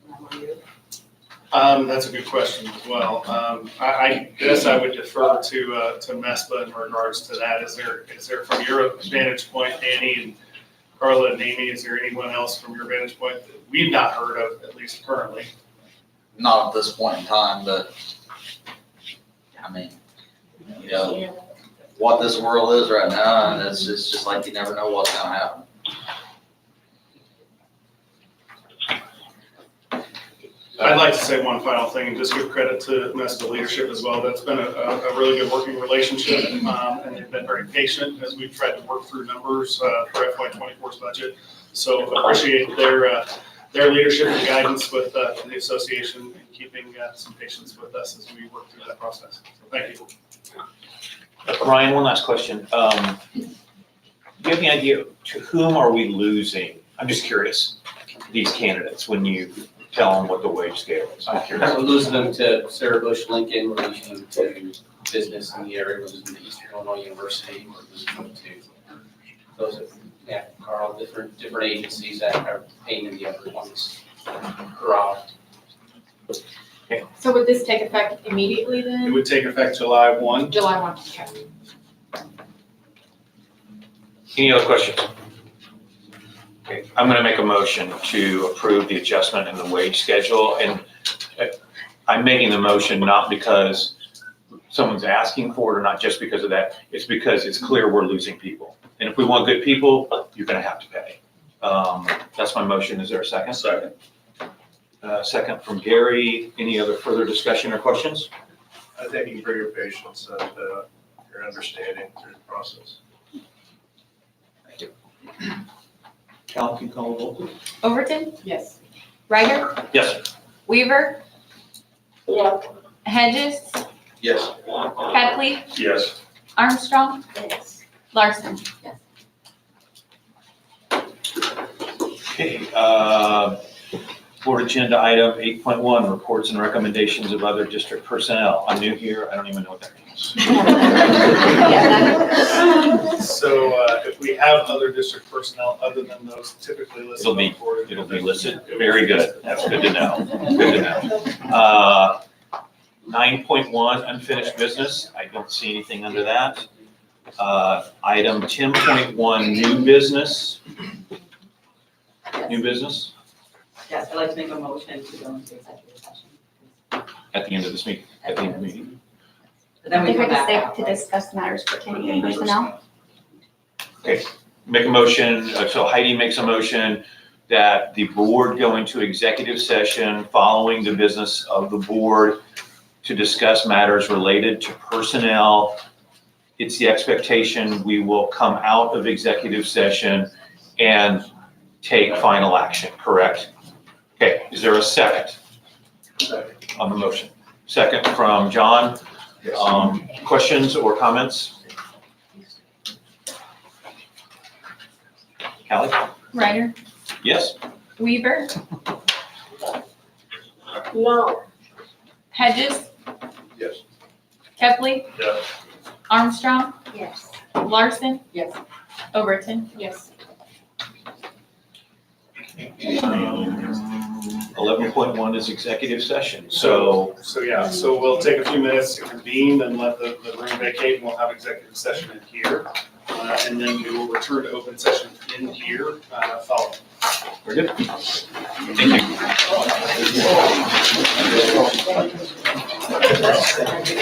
an MOU? That's a good question as well. I guess I would defer to MESPA in regards to that. Is there from your vantage point, Danny and Carla and Amy, is there anyone else from your vantage point that we've not heard of, at least currently? Not at this point in time, but I mean, you know, what this world is right now, and it's just like you never know what's gonna happen. I'd like to say one final thing and just give credit to MESPA leadership as well. That's been a really good working relationship, and they've been very patient as we've tried to work through numbers for FY24's budget. So appreciate their leadership and guidance with the association and keeping some patience with us as we work through that process. So thank you. Ryan, one last question. Do you have any idea to whom are we losing? I'm just curious, these candidates, when you tell them what the wage scale is. I'm curious. We're losing them to Sarah Bush Lincoln, we're losing them to business in the area, we're losing them to Eastern Illinois University, we're losing them to those, yeah, Carl, different agencies that are paying in the other ones. So would this take effect immediately then? It would take effect July 1. July 1, okay. Any other questions? Okay, I'm gonna make a motion to approve the adjustment in the wage schedule, and I'm making the motion not because someone's asking for it or not just because of that, it's because it's clear we're losing people. And if we want good people, you're gonna have to pay. That's my motion. Is there a second? Second. Second from Gary. Any other further discussion or questions? I thank you for your patience and your understanding through the process. Thank you. Cal, can you call the roll, please? Overton, Yes. Ryder, Yes. Weaver, Yes. Hedges, Yes. Heffley, Yes. Armstrong, Yes. Larson. Okay, board agenda item 8.1, reports and recommendations of other district personnel. I'm new here, I don't even know what that means. So if we have other district personnel other than those typically listed on the board. It'll be listed, very good, that's good to know, good to know. 9.1, unfinished business, I don't see anything under that. Item 10.1, new business. New business? Yes, I'd like to make a motion to go into executive session. At the end of this meeting, at the end of the meeting. But then we If come I back could out, stay to right? discuss matters pertaining to personnel. Make a motion, so Heidi makes a motion that the board go into executive session following the business of the board to discuss matters related to personnel. It's the expectation we will come out of executive session and take final action, correct? Okay, is there a second on the motion? Second from John. Questions or comments? Callie? Ryder, Yes? Weaver, No. Hedges, Yes. Kepley, Yes. Armstrong, Yes. Larson, Yes. Overton. Yes. 11.1 is executive session, so So yeah, so we'll take a few minutes to convene and let the room vacate, and we'll have executive session in here. And then we will return to open session in here, following. we're good. Thank you.